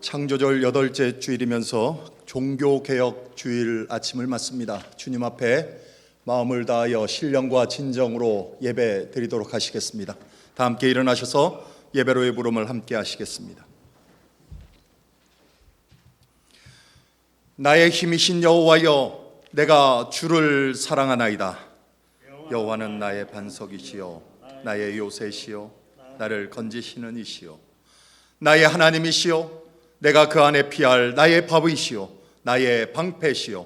창조절 8째 주일이면서 종교개혁 주일 아침을 맞습니다. 주님 앞에 마음을 다하여 신령과 진정으로 예배 드리도록 하시겠습니다. 다 함께 일어나셔서 예배로의 부름을 함께 하시겠습니다. 나의 힘이신 여호와여, 내가 주를 사랑하나이다. 여호와는 나의 반석이시요 나의 요새시요 나를 건지시는 이시요 나의 하나님이시요 내가 그 안에 피할 나의 밥이시요 나의 방패시요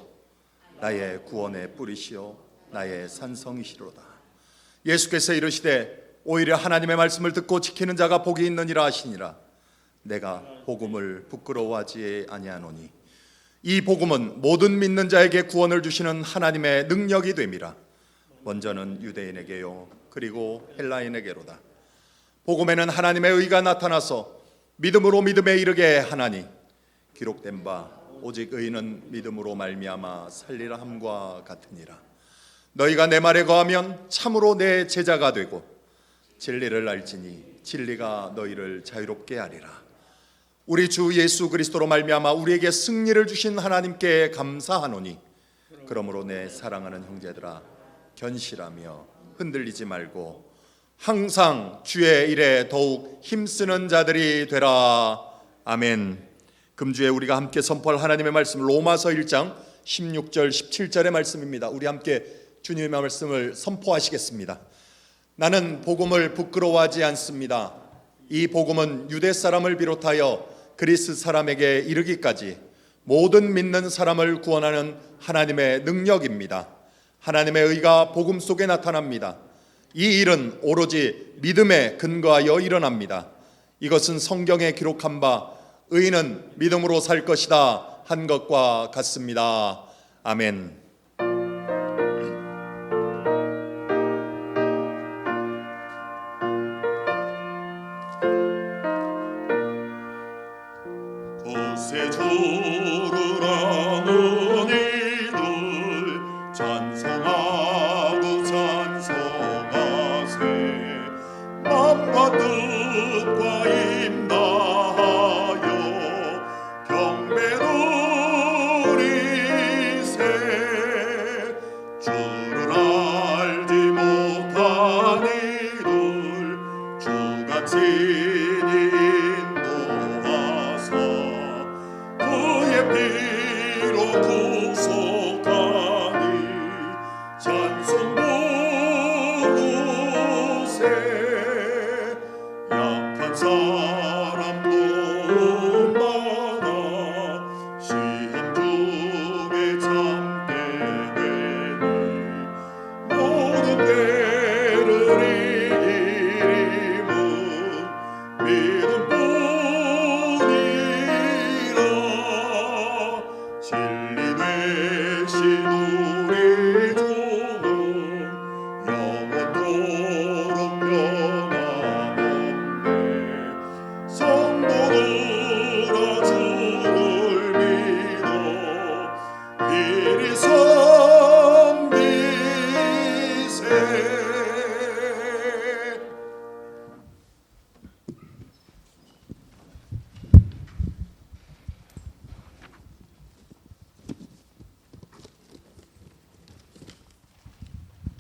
나의 구원의 뿌리시요 나의 산성이시로다. 예수께서 이르시되 오히려 하나님의 말씀을 듣고 지키는 자가 복이 있느니라 하시니라. 내가 복음을 부끄러워하지 아니하노니 이 복음은 모든 믿는 자에게 구원을 주시는 하나님의 능력이 됨이라. 먼저는 유대인에게요 그리고 헬라인에게로다. 복음에는 하나님의 의가 나타나서 믿음으로 믿음에 이르게 하나니 기록된 바 오직 의인은 믿음으로 말미암아 살리라 함과 같으니라. 너희가 내 말에 거하면 참으로 내 제자가 되고 진리를 알지니 진리가 너희를 자유롭게 하리라. 우리 주 예수 그리스도로 말미암아 우리에게 승리를 주신 하나님께 감사하노니 그러므로 내 사랑하는 형제들아 견실하며 흔들리지 말고 항상 주의 일에 더욱 힘쓰는 자들이 되라. 아멘. 금주에 우리가 함께 선포할 하나님의 말씀 로마서 1장 16절 17절의 말씀입니다. 우리 함께 주님의 말씀을 선포하시겠습니다. 나는 복음을 부끄러워하지 않습니다. 이 복음은 유대 사람을 비롯하여 그리스 사람에게 이르기까지 모든 믿는 사람을 구원하는 하나님의 능력입니다. 하나님의 의가 복음 속에 나타납니다. 이 일은 오로지 믿음에 근거하여 일어납니다. 이것은 성경에 기록한 바 의인은 믿음으로 살 것이다 한 것과 같습니다. 아멘.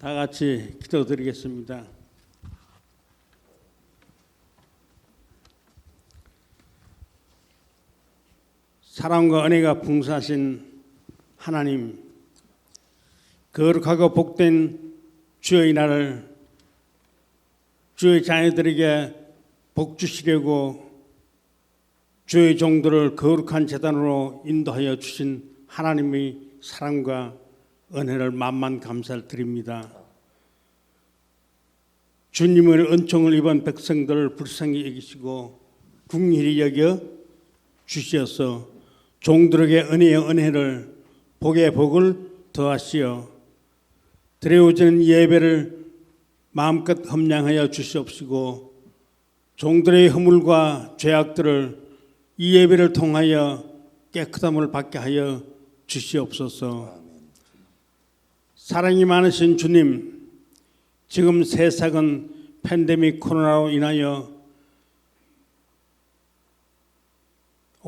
다 같이 기도드리겠습니다. 사랑과 은혜가 풍성하신 하나님, 거룩하고 복된 주의 날을 주의 자녀들에게 복 주시려고 주의 종들을 거룩한 제단으로 인도하여 주신 하나님의 사랑과 은혜를 만만 감사를 드립니다. 주님의 은총을 입은 백성들을 불쌍히 여기시고 긍휼히 여겨 주시어서 종들에게 은혜의 은혜를 복의 복을 더하시어 드려오는 예배를 마음껏 험량하여 주시옵시고 종들의 허물과 죄악들을 이 예배를 통하여 깨끗함을 받게 하여 주시옵소서. 사랑이 많으신 주님, 지금 세상은 팬데믹 코로나로 인하여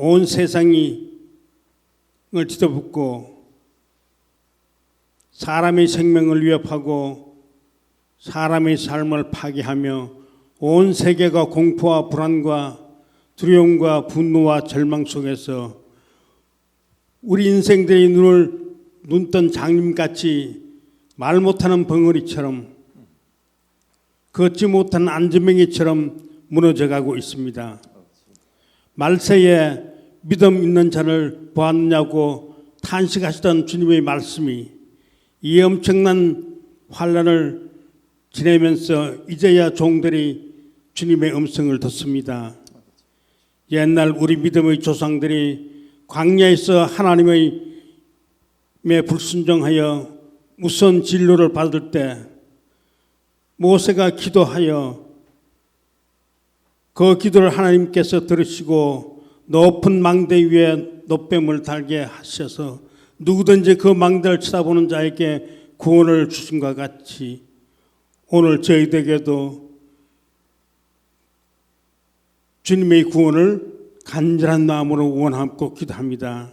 온 세상을 뒤덮고 사람의 생명을 위협하고 사람의 삶을 파괴하며 온 세계가 공포와 불안과 두려움과 분노와 절망 속에서 우리 인생들의 눈뜬 장님같이 말 못하는 벙어리처럼 걷지 못하는 안전뱅이처럼 무너져가고 있습니다. 말세에 믿음 있는 자를 보았느냐고 탄식하시던 주님의 말씀이 이 엄청난 환난을 지내면서 이제야 종들이 주님의 음성을 듣습니다. 옛날 우리 믿음의 조상들이 광야에서 하나님의 불순종하여 우선 진로를 받을 때 모세가 기도하여 그 기도를 하나님께서 들으시고 높은 망대 위에 놋뱀을 달게 하셔서 누구든지 그 망대를 쳐다보는 자에게 구원을 주신 것 같이 오늘 저희들에게도 주님의 구원을 간절한 마음으로 원하고 기도합니다.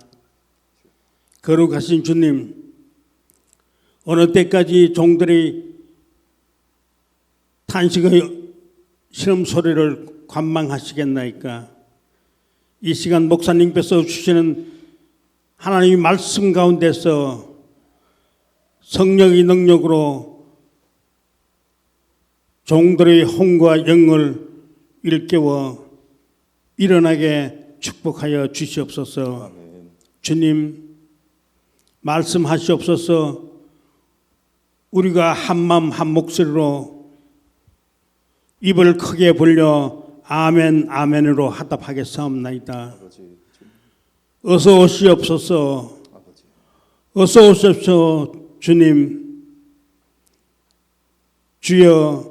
거룩하신 주님, 어느 때까지 종들의 탄식의 시름 소리를 관망하시겠나이까? 이 시간 목사님께서 주시는 하나님의 말씀 가운데서 성령의 능력으로 종들의 혼과 영을 일깨워 일어나게 축복하여 주시옵소서. 아멘. 주님 말씀하시옵소서. 우리가 한마음 한 목소리로 입을 크게 벌려 아멘 아멘으로 하답하겠사옵나이다. 어서 오시옵소서. 어서 오십시오. 주님, 주여,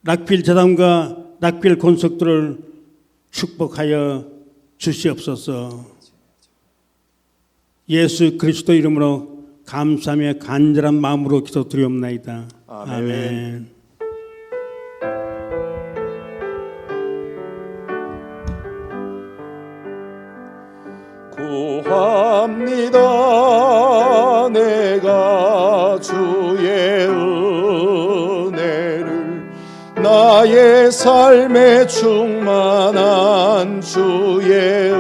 락필 재단과 락필 권속들을 축복하여 주시옵소서. 예수 그리스도 이름으로 감사하며 간절한 마음으로 기도드리옵나이다. 아멘. 아멘. 구합니다. 내가 주의 은혜를 나의 삶에 충만한 주의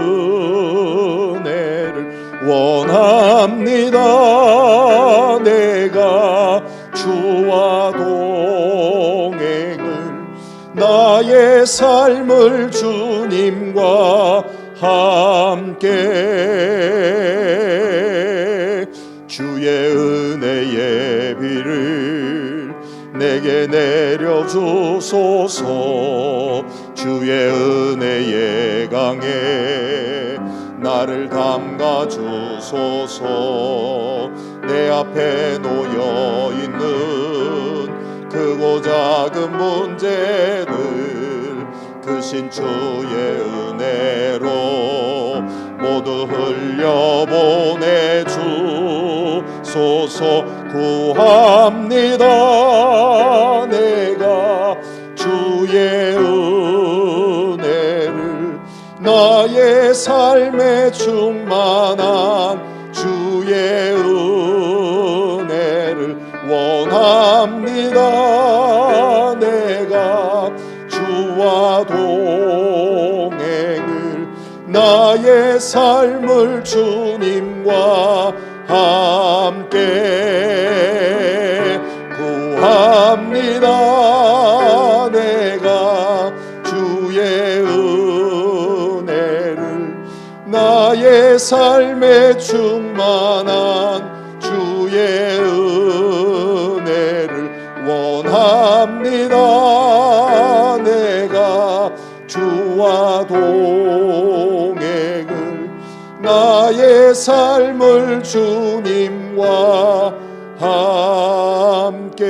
은혜를 원합니다. 내가 주와 동행을 나의 삶을 주님과 함께 주의 은혜의 비를 내게 내려주소서. 주의 은혜의 강에 나를 담가주소서. 내 앞에 놓여있는 크고 작은 문제들 크신 주의 은혜로 모두 흘려보내주소서. 구합니다. 내가 주의 은혜를 나의 삶에 충만한 주의 은혜를 원합니다. 내가 주와 동행을 나의 삶을 주님과 함께 구합니다. 내가 주의 은혜를 나의 삶에 충만한 주의 은혜를 원합니다. 내가 주와 동행을 나의 삶을 주님과 함께.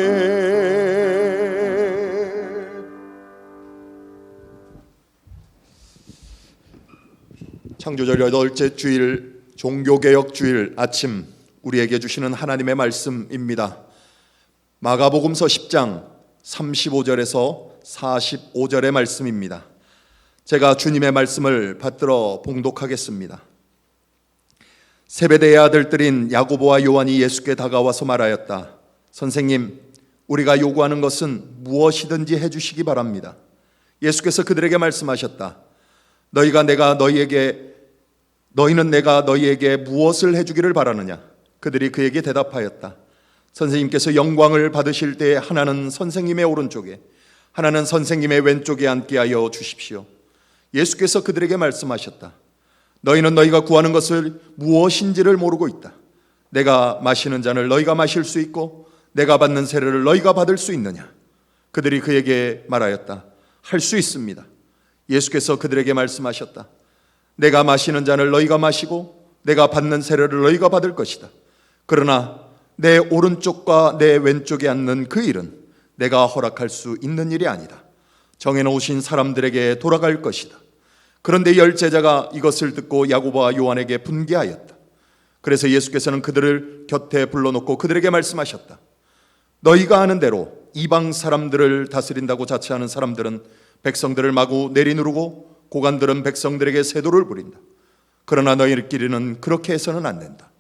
창조절 8째 주일 종교개혁 주일 아침 우리에게 주시는 하나님의 말씀입니다. 마가복음서 10장 35절에서 45절의 말씀입니다. 제가 주님의 말씀을 받들어 봉독하겠습니다. 세베대의 아들들인 야고보와 요한이 예수께 다가와서 말하였다. 선생님, 우리가 요구하는 것은 무엇이든지 해주시기 바랍니다. 예수께서 그들에게 말씀하셨다. 너희는 내가 너희에게 무엇을 해주기를 바라느냐? 그들이 그에게 대답하였다. 선생님께서 영광을 받으실 때 하나는 선생님의 오른쪽에, 하나는 선생님의 왼쪽에 앉게 하여 주십시오. 예수께서 그들에게 말씀하셨다. 너희는 너희가 구하는 것을 무엇인지를 모르고 있다. 내가 마시는 잔을 너희가 마실 수 있고 내가 받는 세례를 너희가 받을 수 있느냐? 그들이 그에게 말하였다. 할 수 있습니다. 예수께서 그들에게 말씀하셨다. 내가 마시는 잔을 너희가 마시고 내가 받는 세례를 너희가 받을 것이다. 그러나 내 오른쪽과 내 왼쪽에 앉는 그 일은 내가 허락할 수 있는 일이 아니다. 정해놓으신 사람들에게 돌아갈 것이다. 그런데 열 제자가 이것을 듣고 야고보와 요한에게 분개하였다. 그래서 예수께서는 그들을 곁에 불러놓고 그들에게 말씀하셨다. 너희가 아는 대로 이방 사람들을 다스린다고 자처하는 사람들은 백성들을 마구 내리누르고 고관들은 백성들에게 세도를 부린다. 그러나 너희들끼리는 그렇게 해서는 안 된다.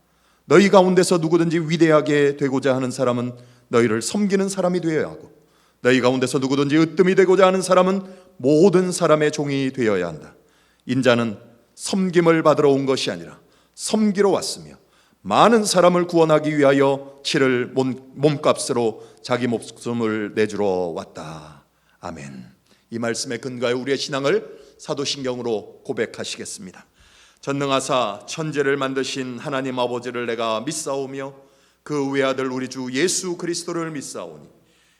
너희 가운데서 누구든지 위대하게 되고자 하는 사람은 너희를 섬기는 사람이 되어야 하고 너희 가운데서 누구든지 으뜸이 되고자 하는 사람은 모든 사람의 종이 되어야 한다. 인자는 섬김을 받으러 온 것이 아니라 섬기러 왔으며 많은 사람을 구원하기 위하여 치를 몸값으로 자기 목숨을 내주러 왔다. 아멘. 이 말씀에 근거하여 우리의 신앙을 사도신경으로 고백하시겠습니다. 전능하사 천지를 만드신 하나님 아버지를 내가 믿사오며 그 외아들 우리 주 예수 그리스도를 믿사오니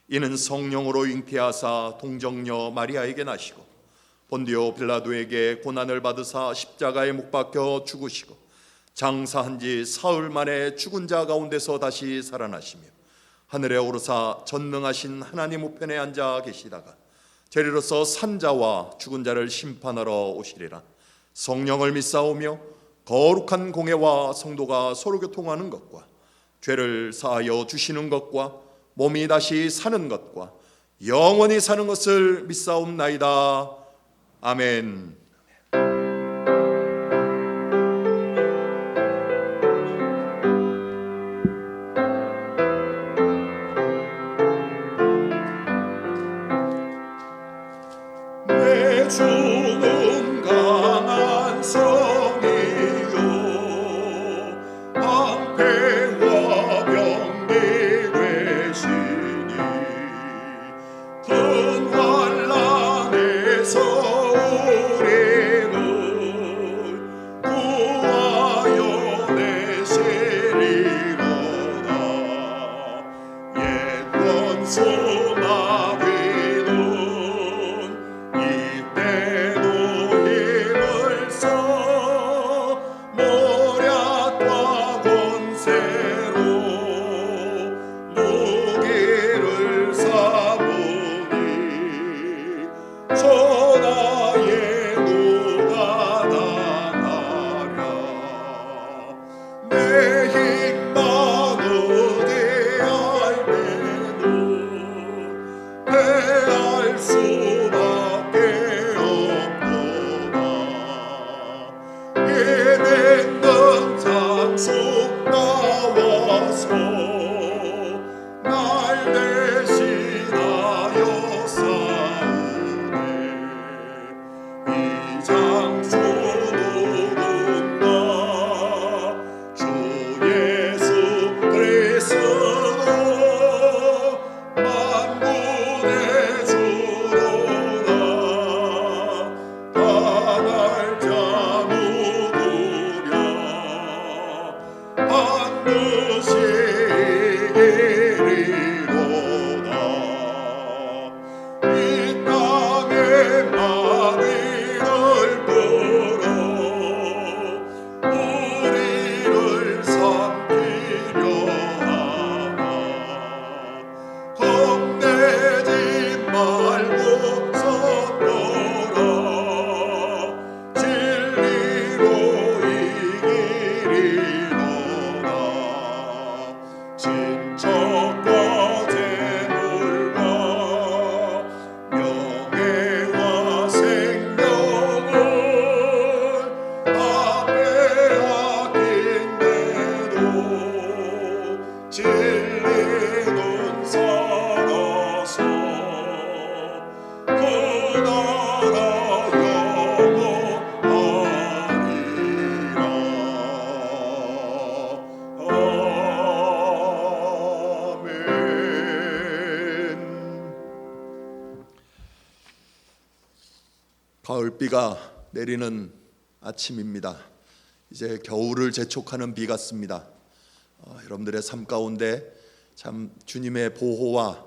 이는 성령으로 잉태하사 동정녀 마리아에게 나시고 본디오 빌라도에게 고난을 받으사 십자가에 못 박혀 죽으시고 장사한 지 사흘 만에 죽은 자 가운데서 다시 살아나시며 하늘에 오르사 전능하신 하나님 우편에 앉아 계시다가 재리로서 산자와 죽은 자를 심판하러 오시리라. 성령을 믿사오며 거룩한 공회와 성도가 서로 교통하는 것과 죄를 사하여 주시는 것과 몸이 다시 사는 것과 영원히 사는 것을 믿사옵나이다. 아멘. 내 주는 강한 성이요 방패와 병기 되시니 큰 환난에서 우리를 구하여 내시리로다. 옛 원수 마귀는 이때도 힘을 써 모략과 권세로 무기를 삼으니 천하에 누가 나가랴. 내 힘만 의지할 때는 패할 수밖에 없구나. 예배는 장수 나와서 날 대신하여 싸우네. 이 장수 누군가 주 예수 그리스도 만군의 주로다. 당할 자 누구랴. 반드시 이기리로다. 이 땅에 마귀를 끌어 우리를 삼키려 하나. 겁내지 말고 서더라. 진리로 이기리로다. 친척과 재물과 명예와 생명 진리는 살아서 그 나라 영원하리라. 아멘. 가을비가 내리는 아침입니다. 이제 겨울을 재촉하는 비 같습니다. 여러분들의 삶 가운데 참 주님의 보호와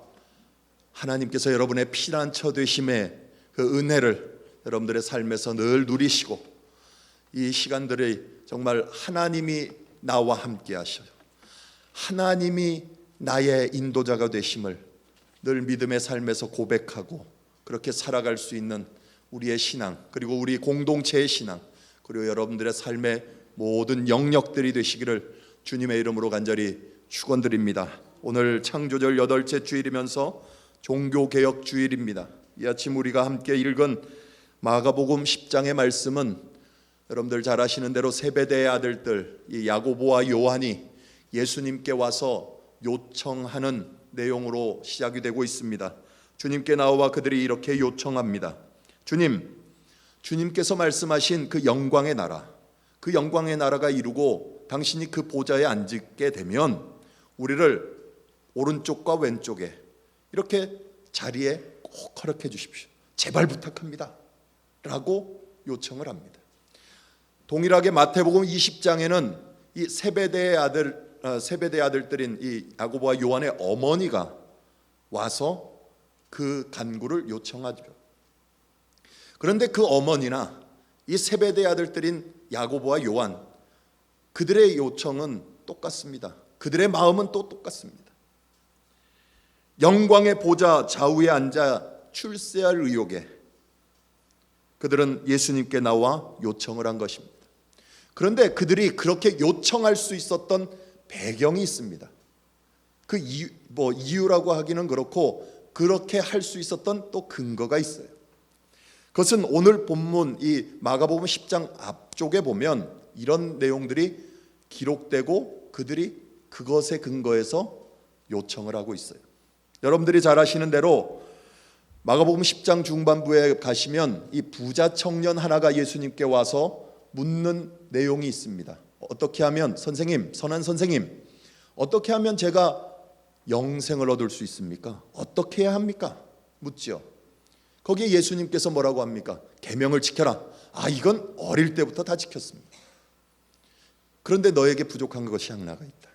하나님께서 여러분의 피난처 되심의 그 은혜를 여러분들의 삶에서 늘 누리시고, 이 시간들이 정말 하나님이 나와 함께 하셔요, 하나님이 나의 인도자가 되심을 늘 믿음의 삶에서 고백하고 그렇게 살아갈 수 있는 우리의 신앙, 그리고 우리 공동체의 신앙, 그리고 여러분들의 삶의 모든 영역들이 되시기를 주님의 이름으로 간절히 축원드립니다. 오늘 창조절 8째 주일이면서 종교개혁 주일입니다. 이 아침 우리가 함께 읽은 마가복음 10장의 말씀은 여러분들 잘 아시는 대로 세베대의 아들들 이 야고보와 요한이 예수님께 와서 요청하는 내용으로 시작이 되고 있습니다. 주님께 나와 그들이 이렇게 요청합니다. 주님께서 말씀하신 그 영광의 나라, 그 영광의 나라가 이루고 당신이 그 보좌에 앉게 되면 우리를 오른쪽과 왼쪽에 이렇게 자리에 꼭 허락해 주십시오. 제발 부탁합니다 라고 요청을 합니다. 동일하게 마태복음 20장에는 이 세베대의 아들들인 이 야고보와 요한의 어머니가 와서 그 간구를 요청하죠. 그런데 그 어머니나 이 세베대의 아들들인 야고보와 요한, 그들의 요청은 똑같습니다. 그들의 마음은 또 똑같습니다. 영광의 보좌 좌우에 앉아 출세할 의욕에 그들은 예수님께 나와 요청을 한 것입니다. 그런데 그들이 그렇게 요청할 수 있었던 배경이 있습니다. 그 이유라고 하기는 그렇고 그렇게 할 수 있었던 또 근거가 있어요. 그것은 오늘 본문 이 마가복음 10장 앞쪽에 보면 이런 내용들이 기록되고 그들이 그것에 근거해서 요청을 하고 있어요. 여러분들이 잘 아시는 대로 마가복음 10장 중반부에 가시면 이 부자 청년 하나가 예수님께 와서 묻는 내용이 있습니다. 어떻게 하면 선생님, 선한 선생님, 어떻게 하면 제가 영생을 얻을 수 있습니까? 어떻게 해야 합니까? 묻죠. 거기에 예수님께서 뭐라고 합니까? 계명을 지켜라. 이건 어릴 때부터 다 지켰습니다. 그런데 너에게 부족한 것이 하나가 있다.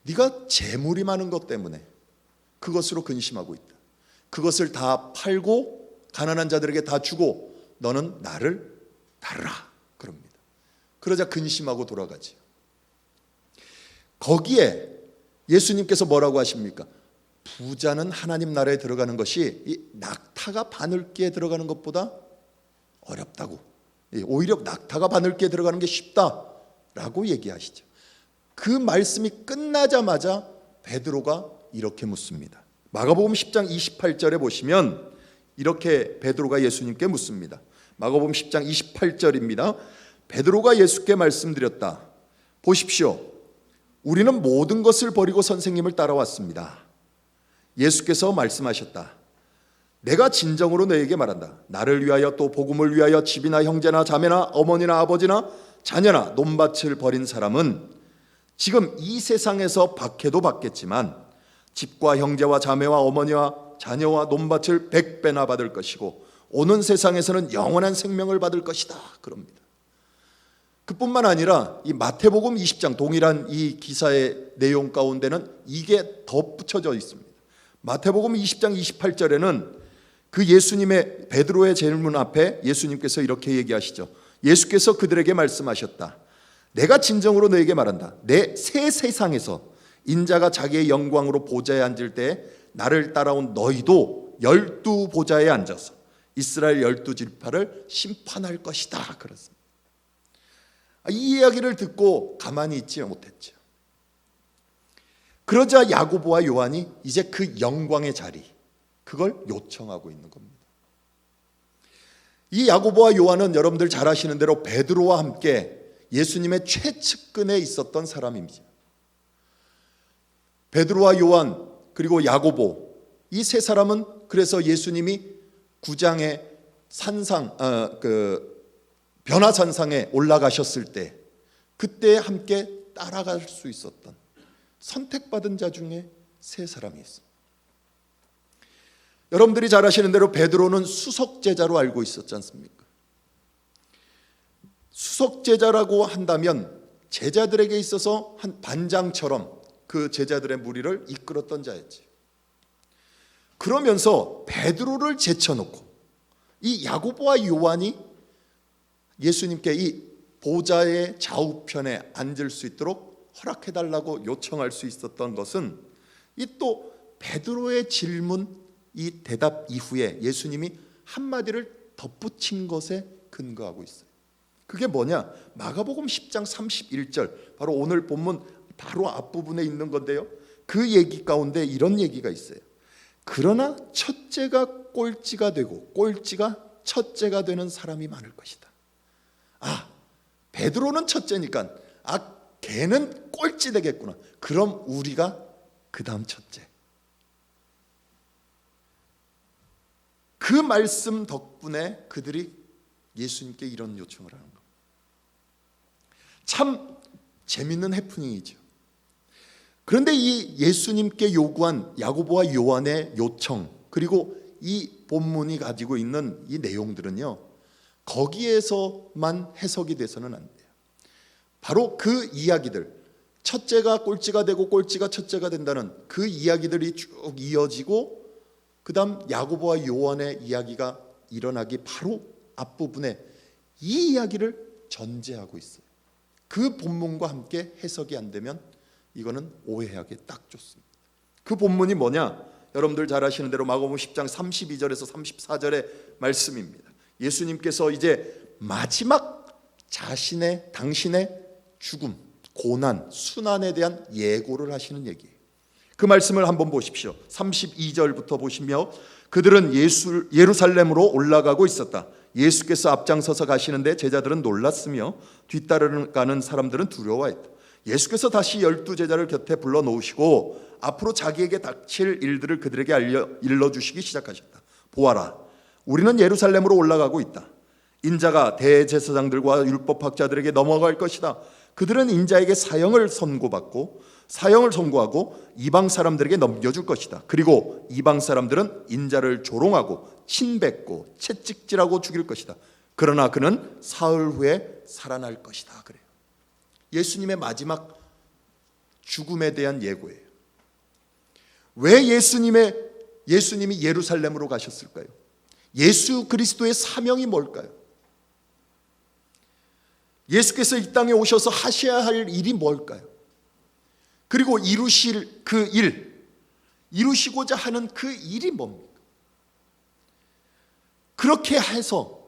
네가 재물이 많은 것 때문에 그것으로 근심하고 있다. 그것을 다 팔고 가난한 자들에게 다 주고 너는 나를 따르라 그럽니다. 그러자 근심하고 돌아가지요. 거기에 예수님께서 뭐라고 하십니까? 부자는 하나님 나라에 들어가는 것이 이 낙타가 바늘기에 들어가는 것보다 어렵다고, 오히려 낙타가 바늘기에 들어가는 게 쉽다라고 얘기하시죠. 그 말씀이 끝나자마자 베드로가 이렇게 묻습니다. 마가복음 10장 28절에 보시면 이렇게 베드로가 예수님께 묻습니다. 마가복음 10장 28절입니다. 베드로가 예수께 말씀드렸다. 보십시오. 우리는 모든 것을 버리고 선생님을 따라왔습니다. 예수께서 말씀하셨다. 내가 진정으로 너에게 말한다. 나를 위하여 또 복음을 위하여 집이나 형제나 자매나 어머니나 아버지나 자녀나 논밭을 버린 사람은 지금 이 세상에서 박해도 받겠지만 집과 형제와 자매와 어머니와 자녀와 논밭을 100배나 받을 것이고 오는 세상에서는 영원한 생명을 받을 것이다 그럽니다. 그뿐만 아니라 이 마태복음 20장 동일한 이 기사의 내용 가운데는 이게 덧붙여져 있습니다. 마태복음 20장 28절에는 그 예수님의 베드로의 질문 앞에 예수님께서 이렇게 얘기하시죠. 예수께서 그들에게 말씀하셨다. 내가 진정으로 너에게 말한다. 내 새 세상에서 인자가 자기의 영광으로 보좌에 앉을 때 나를 따라온 너희도 12 보좌에 앉아서 이스라엘 12지파를 심판할 것이다 그렇습니다. 이 이야기를 듣고 가만히 있지 못했죠. 그러자 야고보와 요한이 이제 그 영광의 자리, 그걸 요청하고 있는 겁니다. 이 야고보와 요한은 여러분들 잘 아시는 대로 베드로와 함께 예수님의 최측근에 있었던 사람입니다. 베드로와 요한 그리고 야고보, 이 세 사람은 그래서 예수님이 구장의 변화산상에 올라가셨을 때 그때 함께 따라갈 수 있었던 선택받은 자 중에 세 사람이 있습니다. 여러분들이 잘 아시는 대로 베드로는 수석제자로 알고 있었지 않습니까? 수석제자라고 한다면 제자들에게 있어서 한 반장처럼 그 제자들의 무리를 이끌었던 자였지. 그러면서 베드로를 제쳐놓고 이 야고보와 요한이 예수님께 이 보좌의 좌우편에 앉을 수 있도록 허락해달라고 요청할 수 있었던 것은 이 또 베드로의 질문, 이 대답 이후에 예수님이 한마디를 덧붙인 것에 근거하고 있어요. 그게 뭐냐? 마가복음 10장 31절, 바로 오늘 본문 바로 앞부분에 있는 건데요, 그 얘기 가운데 이런 얘기가 있어요. 그러나 첫째가 꼴찌가 되고 꼴찌가 첫째가 되는 사람이 많을 것이다. 베드로는 첫째니까 걔는 꼴찌 되겠구나. 그럼 우리가 그 다음 첫째. 그 말씀 덕분에 그들이 예수님께 이런 요청을 하는 겁니다. 참 재밌는 해프닝이죠. 그런데 이 예수님께 요구한 야고보와 요한의 요청, 그리고 이 본문이 가지고 있는 이 내용들은요, 거기에서만 해석이 돼서는 안 돼요. 바로 그 이야기들, 첫째가 꼴찌가 되고 꼴찌가 첫째가 된다는 그 이야기들이 쭉 이어지고 그 다음 야고보와 요한의 이야기가 일어나기 바로 앞부분에 이 이야기를 전제하고 있어요. 그 본문과 함께 해석이 안 되면 이거는 오해하기 딱 좋습니다. 그 본문이 뭐냐? 여러분들 잘 아시는 대로 마가복음 10장 32절에서 34절의 말씀입니다. 예수님께서 이제 마지막 당신의 죽음, 고난, 순환에 대한 예고를 하시는 얘기예요. 그 말씀을 한번 보십시오. 32절부터 보시며 그들은 예루살렘으로 올라가고 있었다. 예수께서 앞장서서 가시는데 제자들은 놀랐으며 뒤따르는 사람들은 두려워했다. 예수께서 다시 12제자를 곁에 불러놓으시고 앞으로 자기에게 닥칠 일들을 그들에게 일러주시기 시작하셨다. 보아라, 우리는 예루살렘으로 올라가고 있다. 인자가 대제사장들과 율법학자들에게 넘어갈 것이다. 그들은 인자에게 사형을 선고하고 이방 사람들에게 넘겨줄 것이다. 그리고 이방 사람들은 인자를 조롱하고 침뱉고 채찍질하고 죽일 것이다. 그러나 그는 사흘 후에 살아날 것이다. 그래요. 예수님의 마지막 죽음에 대한 예고예요. 왜 예수님이 예루살렘으로 가셨을까요? 예수 그리스도의 사명이 뭘까요? 예수께서 이 땅에 오셔서 하셔야 할 일이 뭘까요? 그리고 이루실 그 일, 이루시고자 하는 그 일이 뭡니까? 그렇게 해서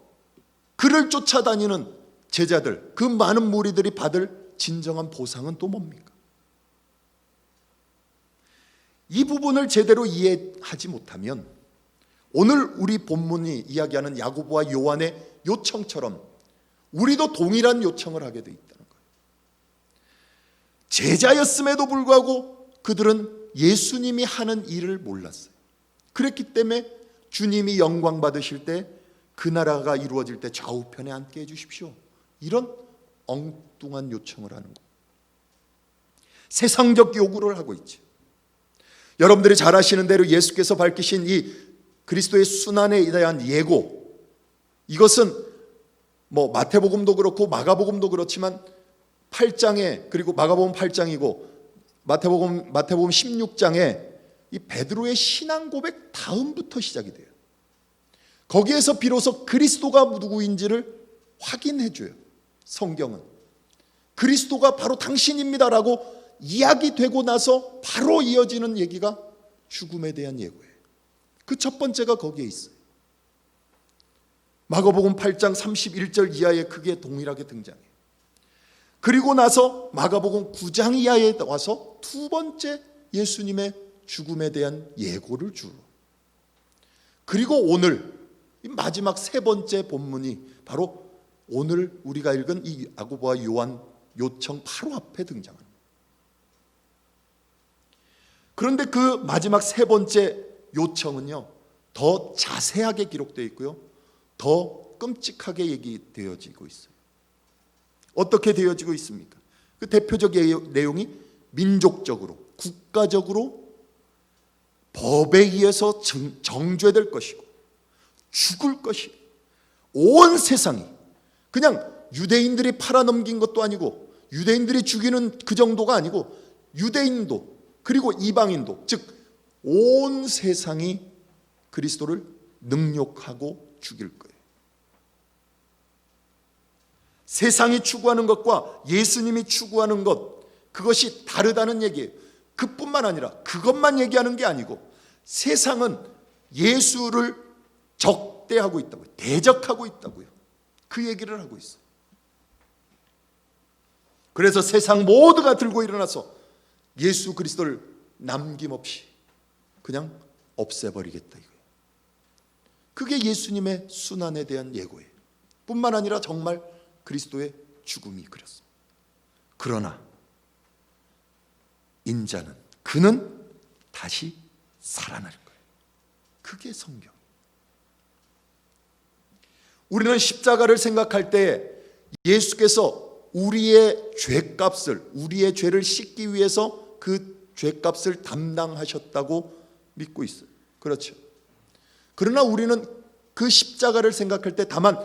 그를 쫓아다니는 제자들, 그 많은 무리들이 받을 진정한 보상은 또 뭡니까? 이 부분을 제대로 이해하지 못하면 오늘 우리 본문이 이야기하는 야고보와 요한의 요청처럼 우리도 동일한 요청을 하게 돼 있다는 거예요. 제자였음에도 불구하고 그들은 예수님이 하는 일을 몰랐어요. 그랬기 때문에 주님이 영광 받으실 때, 그 나라가 이루어질 때 좌우편에 앉게 해주십시오, 이런 엉뚱한 요청을 하는 거예요. 세상적 요구를 하고 있죠. 여러분들이 잘 아시는 대로 예수께서 밝히신 이 그리스도의 순환에 대한 예고, 이것은 마태복음도 그렇고 마가복음도 그렇지만 8장에, 그리고 마가복음 8장이고 마태복음 16장에 이 베드로의 신앙 고백 다음부터 시작이 돼요. 거기에서 비로소 그리스도가 누구인지를 확인해 줘요. 성경은 그리스도가 바로 당신입니다라고 이야기되고 나서 바로 이어지는 얘기가 죽음에 대한 예고예요. 그 첫 번째가 거기에 있어요. 마가복음 8장 31절 이하에 크게 동일하게 등장해요. 그리고 나서 마가복음 9장 이하에 와서 두 번째 예수님의 죽음에 대한 예고를 주로. 그리고 오늘 마지막 세 번째 본문이 바로 오늘 우리가 읽은 이 야고보와 요한 요청 바로 앞에 등장합니다. 그런데 그 마지막 세 번째 요청은요, 더 자세하게 기록되어 있고요, 더 끔찍하게 얘기되어지고 있어요. 어떻게 되어지고 있습니까? 그 대표적 내용이 민족적으로, 국가적으로 법에 의해서 정죄될 것이고 죽을 것이, 온 세상이, 그냥 유대인들이 팔아넘긴 것도 아니고 유대인들이 죽이는 그 정도가 아니고 유대인도 그리고 이방인도, 즉 온 세상이 그리스도를 능욕하고 죽일 거예요. 세상이 추구하는 것과 예수님이 추구하는 것, 그것이 다르다는 얘기예요. 그뿐만 아니라 그것만 얘기하는 게 아니고 세상은 예수를 적대하고 있다고요. 대적하고 있다고요. 그 얘기를 하고 있어요. 그래서 세상 모두가 들고 일어나서 예수 그리스도를 남김없이 그냥 없애버리겠다 이거예요. 그게 예수님의 순환에 대한 예고예요. 뿐만 아니라 정말 그리스도의 죽음이 그랬습니다. 그러나 인자는, 그는 다시 살아날 거예요. 그게 성경. 우리는 십자가를 생각할 때 예수께서 우리의 죄값을, 우리의 죄를 씻기 위해서 그 죄값을 담당하셨다고 믿고 있어요. 그렇죠. 그러나 우리는 그 십자가를 생각할 때 다만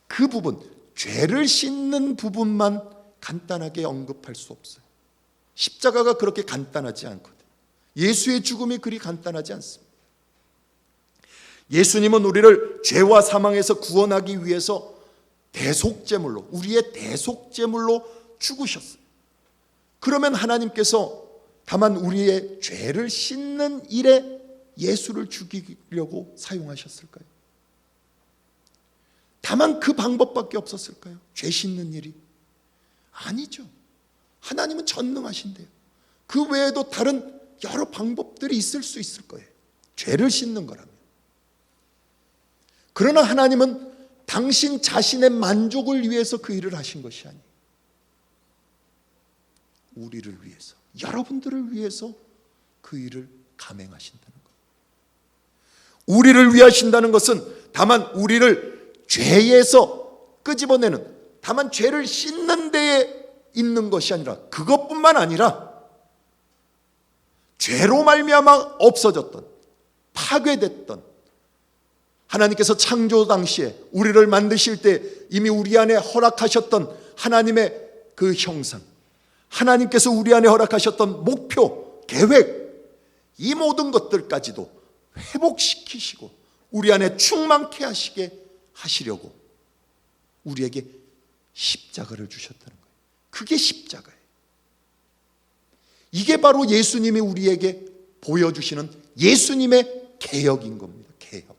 그 부분, 죄를 씻는 부분만 간단하게 언급할 수 없어요. 십자가가 그렇게 간단하지 않거든요. 예수의 죽음이 그리 간단하지 않습니다. 예수님은 우리를 죄와 사망에서 구원하기 위해서 대속제물로, 우리의 대속제물로 죽으셨어요. 그러면 하나님께서 다만 우리의 죄를 씻는 일에 예수를 죽이려고 사용하셨을까요? 다만 그 방법밖에 없었을까요? 죄 씻는 일이? 아니죠. 하나님은 전능하신데요. 그 외에도 다른 여러 방법들이 있을 수 있을 거예요. 죄를 씻는 거라면. 그러나 하나님은 당신 자신의 만족을 위해서 그 일을 하신 것이 아니에요. 우리를 위해서, 여러분들을 위해서 그 일을 감행하신다는 거예요. 우리를 위하신다는 것은 다만 우리를 죄에서 끄집어내는, 다만 죄를 씻는 데에 있는 것이 아니라, 그것뿐만 아니라 죄로 말미암아 없어졌던, 파괴됐던, 하나님께서 창조 당시에 우리를 만드실 때 이미 우리 안에 허락하셨던 하나님의 그 형상, 하나님께서 우리 안에 허락하셨던 목표, 계획, 이 모든 것들까지도 회복시키시고 우리 안에 충만케 하시려고 우리에게 십자가를 주셨다는 거예요. 그게 십자가예요. 이게 바로 예수님이 우리에게 보여주시는 예수님의 개혁인 겁니다. 개혁.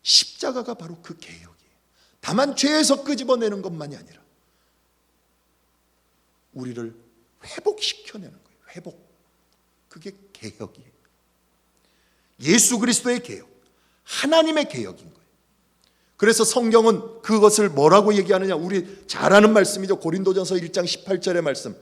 십자가가 바로 그 개혁이에요. 다만 죄에서 끄집어내는 것만이 아니라 우리를 회복시켜내는 거예요. 회복. 그게 개혁이에요. 예수 그리스도의 개혁, 하나님의 개혁인 거예요. 그래서 성경은 그것을 뭐라고 얘기하느냐, 우리 잘 아는 말씀이죠. 고린도전서 1장 18절의 말씀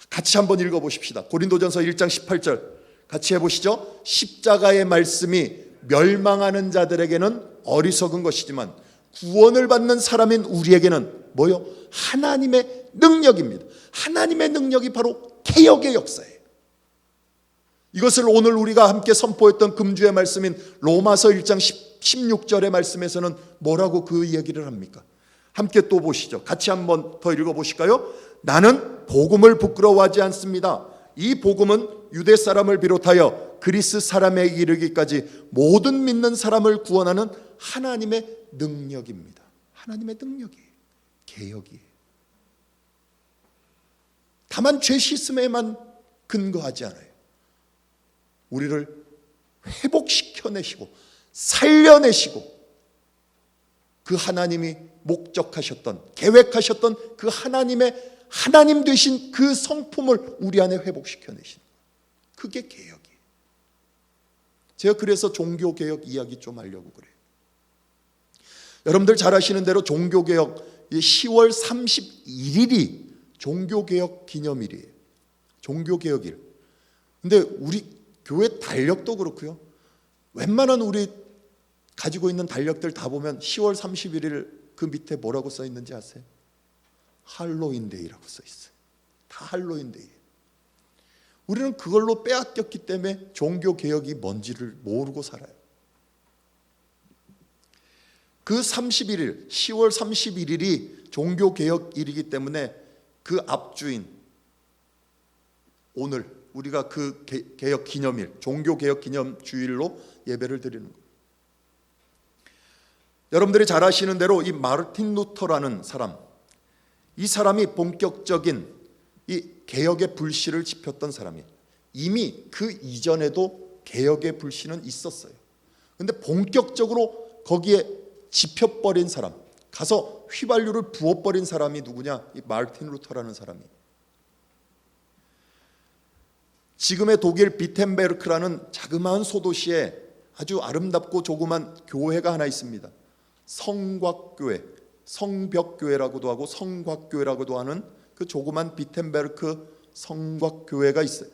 같이 한번 읽어보십시다. 고린도전서 1장 18절 같이 해보시죠. 십자가의 말씀이 멸망하는 자들에게는 어리석은 것이지만 구원을 받는 사람인 우리에게는 뭐요? 하나님의 능력입니다. 하나님의 능력이 바로 개혁의 역사예요. 이것을 오늘 우리가 함께 선포했던 금주의 말씀인 로마서 1장 16절의 말씀에서는 뭐라고 그 이야기를 합니까? 함께 또 보시죠. 같이 한번 더 읽어보실까요? 나는 복음을 부끄러워하지 않습니다. 이 복음은 유대 사람을 비롯하여 그리스 사람에 이르기까지 모든 믿는 사람을 구원하는 하나님의 능력입니다. 하나님의 능력이에요. 개혁이에요. 다만 죄 씻음에만 근거하지 않아요. 우리를 회복시켜내시고 살려내시고 그 하나님이 목적하셨던, 계획하셨던 그 하나님의 하나님 되신 그 성품을 우리 안에 회복시켜내시는 거예요. 그게 개혁이에요. 제가 그래서 종교개혁 이야기 좀 하려고 그래요. 여러분들 잘 아시는 대로 종교개혁 10월 31일이 종교개혁 기념일이에요. 종교개혁일. 근데 우리 교회 달력도 그렇고요. 웬만한 우리 가지고 있는 달력들 다 보면 10월 31일 그 밑에 뭐라고 써 있는지 아세요? 할로윈데이라고 써 있어요. 다 할로윈데이예요. 우리는 그걸로 빼앗겼기 때문에 종교개혁이 뭔지를 모르고 살아요. 그 31일, 10월 31일이 종교개혁일이기 때문에 그 앞주인 오늘 우리가 그 개혁 기념일, 종교개혁 기념 주일로 예배를 드리는 거예요. 여러분들이 잘 아시는 대로 이 마르틴 루터라는 사람, 이 사람이 본격적인 이 개혁의 불씨를 지폈던 사람이에요. 이미 그 이전에도 개혁의 불씨는 있었어요. 근데 본격적으로 거기에 지펴버린 사람, 가서 휘발유를 부어버린 사람이 누구냐? 이 마르틴 루터라는 사람이. 지금의 독일 비텐베르크라는 자그마한 소도시에 아주 아름답고 조그만 교회가 하나 있습니다. 성곽교회, 성벽교회라고도 하고 성곽교회라고도 하는 그 조그만 비텐베르크 성곽교회가 있어요.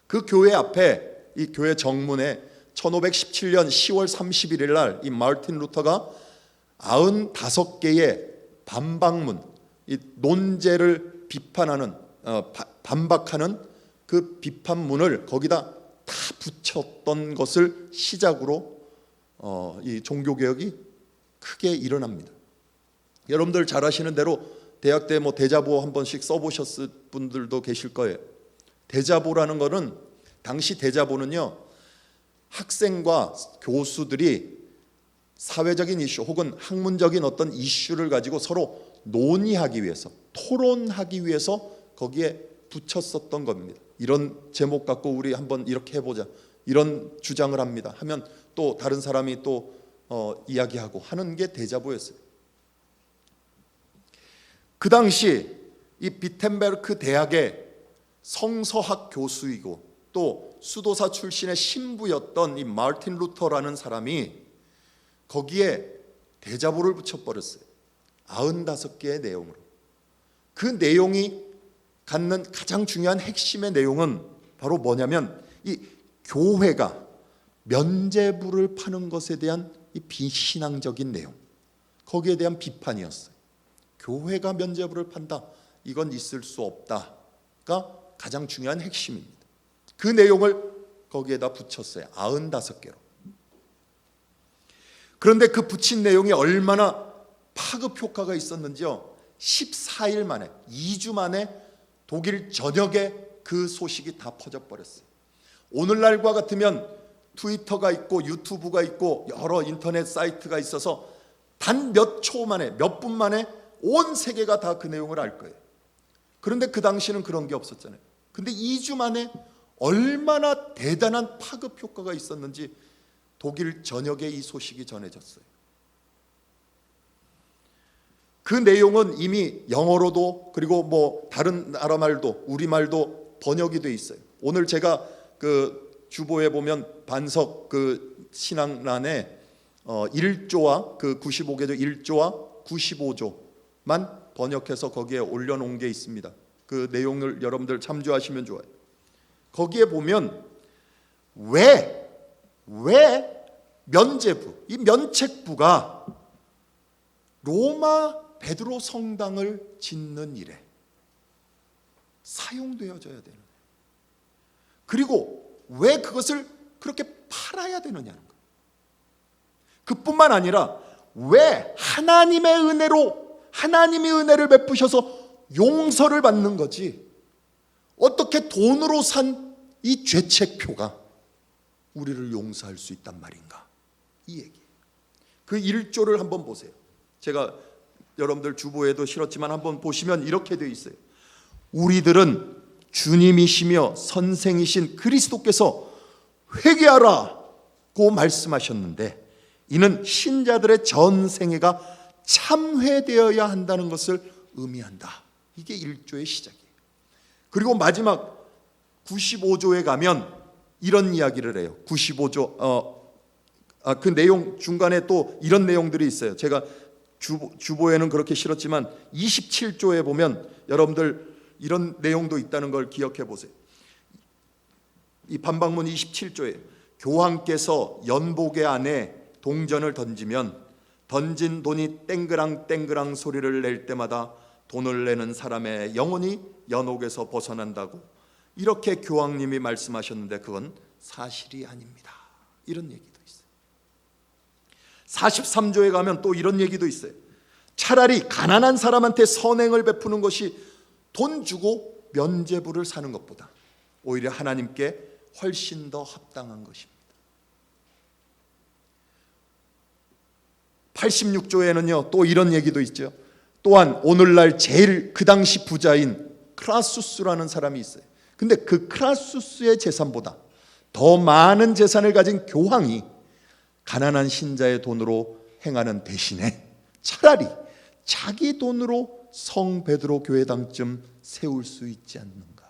그 교회 앞에, 이 교회 정문에 1517년 10월 31일 날 이 마르틴 루터가 95개의 반박문, 이 논제를 비판하는 반박하는 그 비판문을 거기다 다 붙였던 것을 시작으로 이 종교개혁이 크게 일어납니다. 여러분들 잘 아시는 대로 대학 때 뭐 대자보 한 번씩 써보셨을 분들도 계실 거예요. 대자보라는 거는, 당시 대자보는요, 학생과 교수들이 사회적인 이슈 혹은 학문적인 어떤 이슈를 가지고 서로 논의하기 위해서, 토론하기 위해서 거기에 붙였었던 겁니다. 이런 제목 갖고 우리 한번 이렇게 해보자, 이런 주장을 합니다 하면 또 다른 사람이 또 이야기하고 하는 게 대자보였어요. 그 당시 이 비텐베르크 대학의 성서학 교수이고 또 수도사 출신의 신부였던 이 마르틴 루터라는 사람이 거기에 대자보를 붙여버렸어요. 95개의 내용으로. 그 내용이 갖는 가장 중요한 핵심의 내용은 바로 뭐냐면, 이 교회가 면죄부를 파는 것에 대한 이 비신앙적인 내용, 거기에 대한 비판이었어요. 교회가 면죄부를 판다, 이건 있을 수 없다가 가장 중요한 핵심입니다. 그 내용을 거기에다 붙였어요. 95개로. 그런데 그 붙인 내용이 얼마나 파급 효과가 있었는지요. 14일 만에, 2주 만에 독일 전역에 그 소식이 다 퍼져버렸어요. 오늘날과 같으면 트위터가 있고 유튜브가 있고 여러 인터넷 사이트가 있어서 단 몇 초 만에, 몇 분 만에 온 세계가 다 그 내용을 알 거예요. 그런데 그 당시는 그런 게 없었잖아요. 근데 2주 만에 얼마나 대단한 파급 효과가 있었는지 독일 전역에 이 소식이 전해졌어요. 그 내용은 이미 영어로도, 그리고 뭐 다른 나라 말도, 우리말도 번역이 돼 있어요. 오늘 제가 그 주보에 보면 반석 그 신앙란에 1조와 그 95개조 1조와 95조만 번역해서 거기에 올려놓은 게 있습니다. 그 내용을 여러분들 참조하시면 좋아요. 거기에 보면 왜 면죄부, 이 면책부가 로마 베드로 성당을 짓는 일에 사용되어져야 되는 거예요. 그리고 왜 그것을 그렇게 팔아야 되느냐는 거예요. 그뿐만 아니라 왜 하나님의 은혜로, 하나님이 은혜를 베푸셔서 용서를 받는 거지, 어떻게 돈으로 산 이 죄책표가 우리를 용서할 수 있단 말인가, 이 얘기. 그 1조를 한번 보세요. 제가 여러분들 주보에도 실었지만 한번 보시면 이렇게 되어 있어요. 우리들은 주님이시며 선생이신 그리스도께서 회개하라고 말씀하셨는데, 이는 신자들의 전생애가 참회되어야 한다는 것을 의미한다. 이게 1조의 시작이에요. 그리고 마지막 95조에 가면 이런 이야기를 해요. 95조 그 내용 중간에 또 이런 내용들이 있어요. 제가 주보에는 그렇게 실었지만 27조에 보면 여러분들 이런 내용도 있다는 걸 기억해 보세요. 이 반박문 27조에 교황께서 연복의 안에 동전을 던지면 던진 돈이 땡그랑 땡그랑 소리를 낼 때마다 돈을 내는 사람의 영혼이 연옥에서 벗어난다고 이렇게 교황님이 말씀하셨는데 그건 사실이 아닙니다. 이런 얘기도 있어요. 43조에 가면 또 이런 얘기도 있어요. 차라리 가난한 사람한테 선행을 베푸는 것이 돈 주고 면죄부를 사는 것보다 오히려 하나님께 훨씬 더 합당한 것입니다. 86조에는요 또 이런 얘기도 있죠. 또한 오늘날 제일 그 당시 부자인 크라수스라는 사람이 있어요. 근데 그 크라수스의 재산보다 더 많은 재산을 가진 교황이 가난한 신자의 돈으로 행하는 대신에 차라리 자기 돈으로 성 베드로 교회당쯤 세울 수 있지 않는가.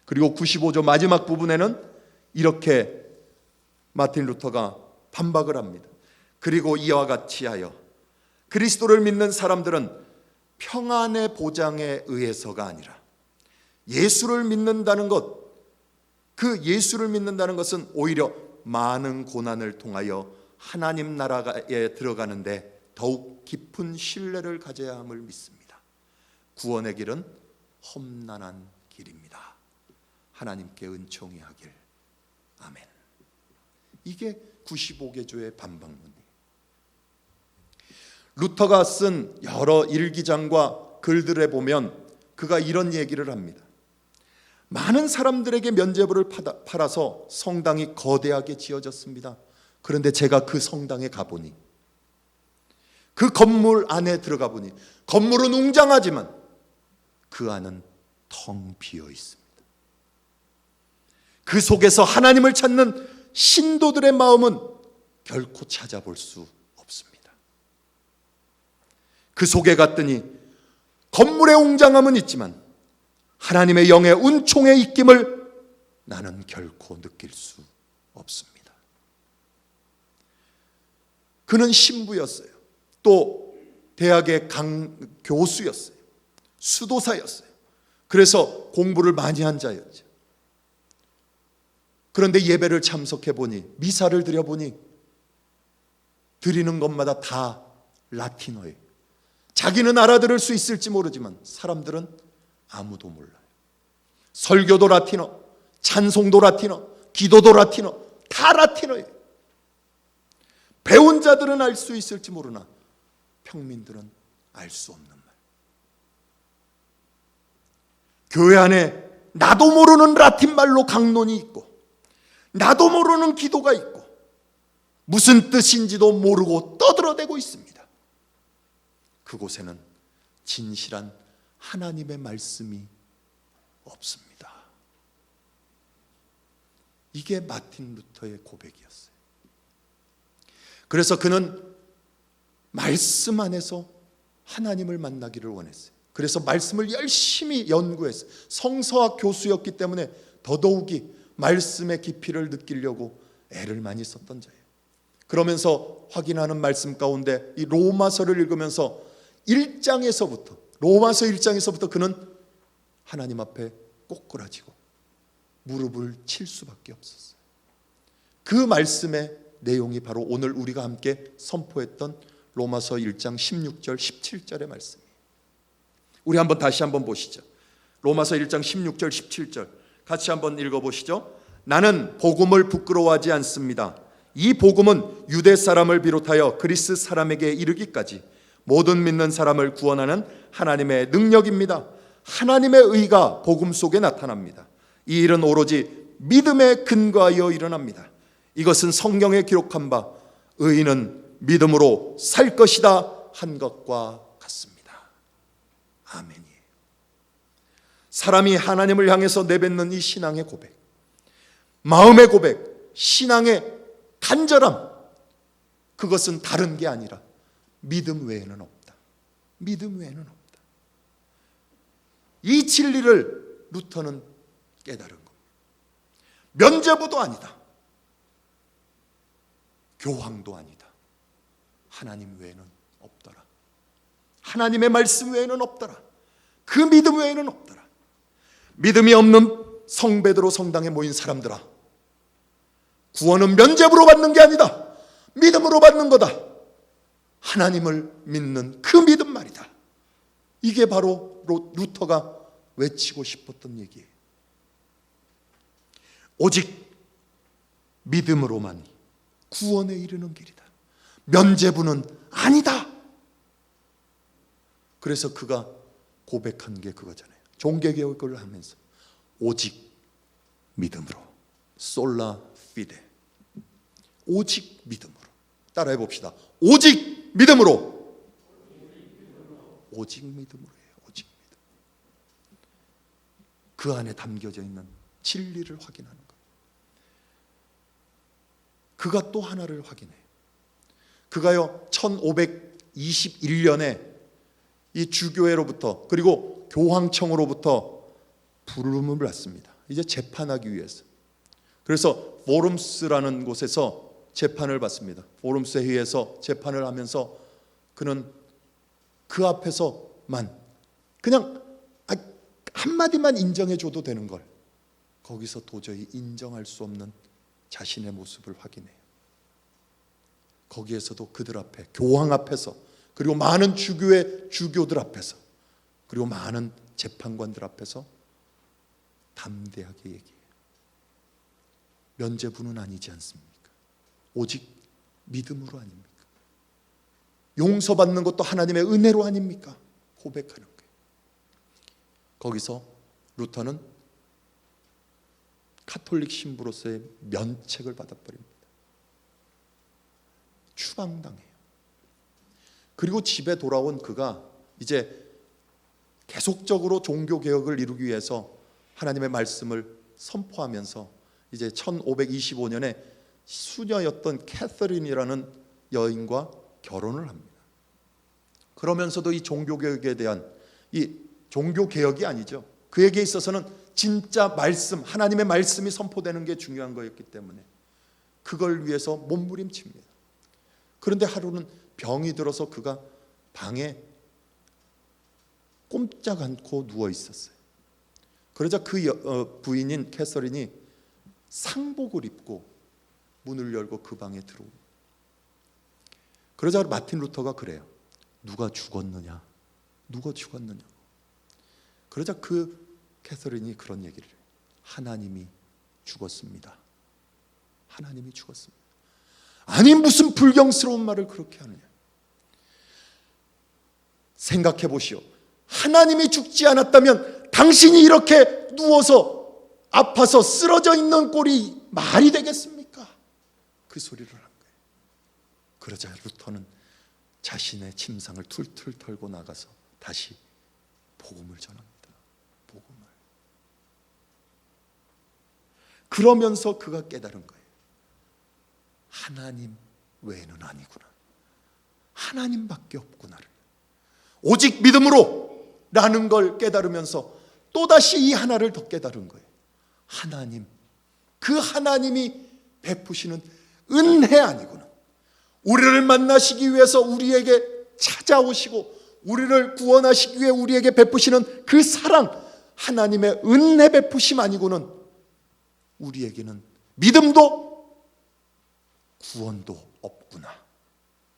그리고 95조 마지막 부분에는 이렇게 마틴 루터가 반박을 합니다. 그리고 이와 같이 하여 그리스도를 믿는 사람들은 평안의 보장에 의해서가 아니라 예수를 믿는다는 것, 그 예수를 믿는다는 것은 오히려 많은 고난을 통하여 하나님 나라에 들어가는데 더욱 깊은 신뢰를 가져야 함을 믿습니다. 구원의 길은 험난한 길입니다. 하나님께 은총이 하길. 아멘. 이게 95개조의 반박문이에요. 루터가 쓴 여러 일기장과 글들에 보면 그가 이런 얘기를 합니다. 많은 사람들에게 면죄부를 팔아서 성당이 거대하게 지어졌습니다. 그런데 제가 그 성당에 가보니, 그 건물 안에 들어가 보니 건물은 웅장하지만 그 안은 텅 비어 있습니다. 그 속에서 하나님을 찾는 신도들의 마음은 결코 찾아볼 수 없습니다. 그 속에 갔더니 건물의 웅장함은 있지만 하나님의 영의 은총의 입김을 나는 결코 느낄 수 없습니다. 그는 신부였어요. 또 대학의 교수였어요. 수도사였어요. 그래서 공부를 많이 한 자였죠. 그런데 예배를 참석해 보니, 미사를 드려 보니 드리는 것마다 다 라틴어예요. 자기는 알아들을 수 있을지 모르지만 사람들은 아무도 몰라요. 설교도 라틴어, 찬송도 라틴어, 기도도 라틴어, 다 라틴어예요. 배운 자들은 알 수 있을지 모르나 평민들은 알 수 없는 말. 교회 안에 나도 모르는 라틴 말로 강론이 있고 나도 모르는 기도가 있고 무슨 뜻인지도 모르고 떠들어대고 있습니다. 그곳에는 진실한 하나님의 말씀이 없습니다. 이게 마틴 루터의 고백이었어요. 그래서 그는 말씀 안에서 하나님을 만나기를 원했어요. 그래서 말씀을 열심히 연구했어요. 성서학 교수였기 때문에 더더욱이 말씀의 깊이를 느끼려고 애를 많이 썼던 자예요. 그러면서 확인하는 말씀 가운데 이 로마서를 읽으면서 1장에서부터 로마서 1장에서부터 그는 하나님 앞에 꼬꾸라지고 무릎을 칠 수밖에 없었어요. 그 말씀의 내용이 바로 오늘 우리가 함께 선포했던 로마서 1장 16절 17절의 말씀이에요. 우리 다시 한번 보시죠. 로마서 1장 16절 17절 같이 한번 읽어보시죠. 나는 복음을 부끄러워하지 않습니다. 이 복음은 유대 사람을 비롯하여 그리스 사람에게 이르기까지 모든 믿는 사람을 구원하는 하나님의 능력입니다. 하나님의 의가 복음 속에 나타납니다. 이 일은 오로지 믿음에 근거하여 일어납니다. 이것은 성경에 기록한 바 의인은 믿음으로 살 것이다 한 것과 같습니다. 아멘이에요. 사람이 하나님을 향해서 내뱉는 이 신앙의 고백, 마음의 고백, 신앙의 간절함, 그것은 다른 게 아니라 믿음 외에는 없다. 믿음 외에는 없다. 이 진리를 루터는 깨달은 겁니다. 면죄부도 아니다. 교황도 아니다. 하나님 외에는 없더라. 하나님의 말씀 외에는 없더라. 그 믿음 외에는 없더라. 믿음이 없는 성 베드로 성당에 모인 사람들아, 구원은 면죄부로 받는 게 아니다. 믿음으로 받는 거다. 하나님을 믿는 그 믿음 말이다. 이게 바로 루터가 외치고 싶었던 얘기예요. 오직 믿음으로만 구원에 이르는 길이다. 면죄부는 아니다. 그래서 그가 고백한 게 그거잖아요. 종교개혁을 하면서 오직 믿음으로, 솔라 피데, 오직 믿음으로. 따라해 봅시다. 오직 믿음으로. 오직 믿음으로예요. 오직 믿음. 그 안에 담겨져 있는 진리를 확인하는 것. 그가 또 하나를 확인해요. 그가요 1521년에 이 주교회로부터 그리고 교황청으로부터 부름을 받습니다. 이제 재판하기 위해서. 그래서 포럼스라는 곳에서 재판을 받습니다. 포럼스 회의에서 재판을 하면서 그는 그 앞에서만 그냥 한마디만 인정해줘도 되는 걸 거기서 도저히 인정할 수 없는 자신의 모습을 확인해요. 거기에서도 그들 앞에, 교황 앞에서, 그리고 많은 주교의 주교들 앞에서, 그리고 많은 재판관들 앞에서 담대하게 얘기해요. 면죄부는 아니지 않습니까? 오직 믿음으로 아닙니까? 용서받는 것도 하나님의 은혜로 아닙니까? 고백하는 거예요. 거기서 루터는 카톨릭 신부로서의 면책을 받아버립니다. 추방당해요. 그리고 집에 돌아온 그가 이제 계속적으로 종교개혁을 이루기 위해서 하나님의 말씀을 선포하면서 이제 1525년에 수녀였던 캐서린이라는 여인과 결혼을 합니다. 그러면서도 이 종교개혁에 대한, 이 종교개혁이 아니죠, 그에게 있어서는 진짜 말씀, 하나님의 말씀이 선포되는 게 중요한 거였기 때문에 그걸 위해서 몸부림칩니다. 그런데 하루는 병이 들어서 그가 방에 꼼짝 않고 누워 있었어요. 그러자 그 부인인 캐서린이 상복을 입고 문을 열고 그 방에 들어옵니다. 그러자 마틴 루터가 그래요. 누가 죽었느냐? 누가 죽었느냐? 그러자 그 캐서린이 그런 얘기를 해요. 하나님이 죽었습니다. 하나님이 죽었습니다. 아니 무슨 불경스러운 말을 그렇게 하느냐? 생각해 보시오. 하나님이 죽지 않았다면 당신이 이렇게 누워서 아파서 쓰러져 있는 꼴이 말이 되겠습니까? 그 소리를 한 거예요. 그러자 루터는 자신의 침상을 툴툴 털고 나가서 다시 복음을 전합니다. 복음을. 그러면서 그가 깨달은 거예요. 하나님 외에는 아니구나. 하나님밖에 없구나를. 오직 믿음으로 라는 걸 깨달으면서 또다시 이 하나를 더 깨달은 거예요. 하나님, 그 하나님이 베푸시는 은혜 아니구나. 우리를 만나시기 위해서 우리에게 찾아오시고 우리를 구원하시기 위해 우리에게 베푸시는 그 사랑, 하나님의 은혜 베푸심 아니고는 우리에게는 믿음도 구원도 없구나.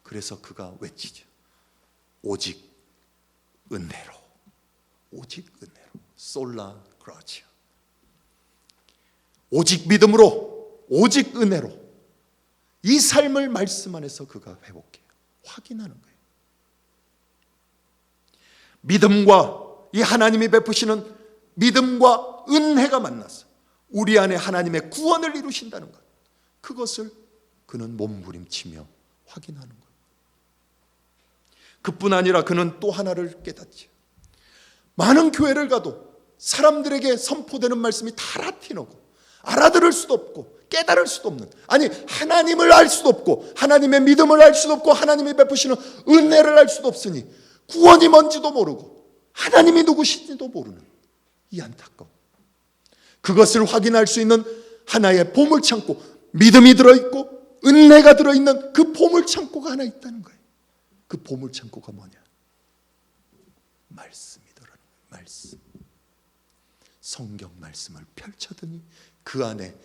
그래서 그가 외치죠. 오직 은혜로, 오직 은혜로, 솔라 그라치아. 오직 믿음으로, 오직 은혜로 이 삶을 말씀 안에서 그가 회복해요. 확인하는 거예요. 믿음과 이 하나님이 베푸시는 믿음과 은혜가 만나서 우리 안에 하나님의 구원을 이루신다는 것, 그것을 그는 몸부림치며 확인하는 거예요. 그뿐 아니라 그는 또 하나를 깨닫죠. 많은 교회를 가도 사람들에게 선포되는 말씀이 다 라틴어고 알아들을 수도 없고 깨달을 수도 없는, 아니 하나님을 알 수도 없고 하나님의 믿음을 알 수도 없고 하나님이 베푸시는 은혜를 알 수도 없으니 구원이 뭔지도 모르고 하나님이 누구신지도 모르는 이 안타까움, 그것을 확인할 수 있는 하나의 보물창고, 믿음이 들어있고 은혜가 들어있는 그 보물창고가 하나 있다는 거예요. 그 보물창고가 뭐냐? 말씀이더라는 거예요. 말씀. 성경 말씀을 펼쳐더니 그 안에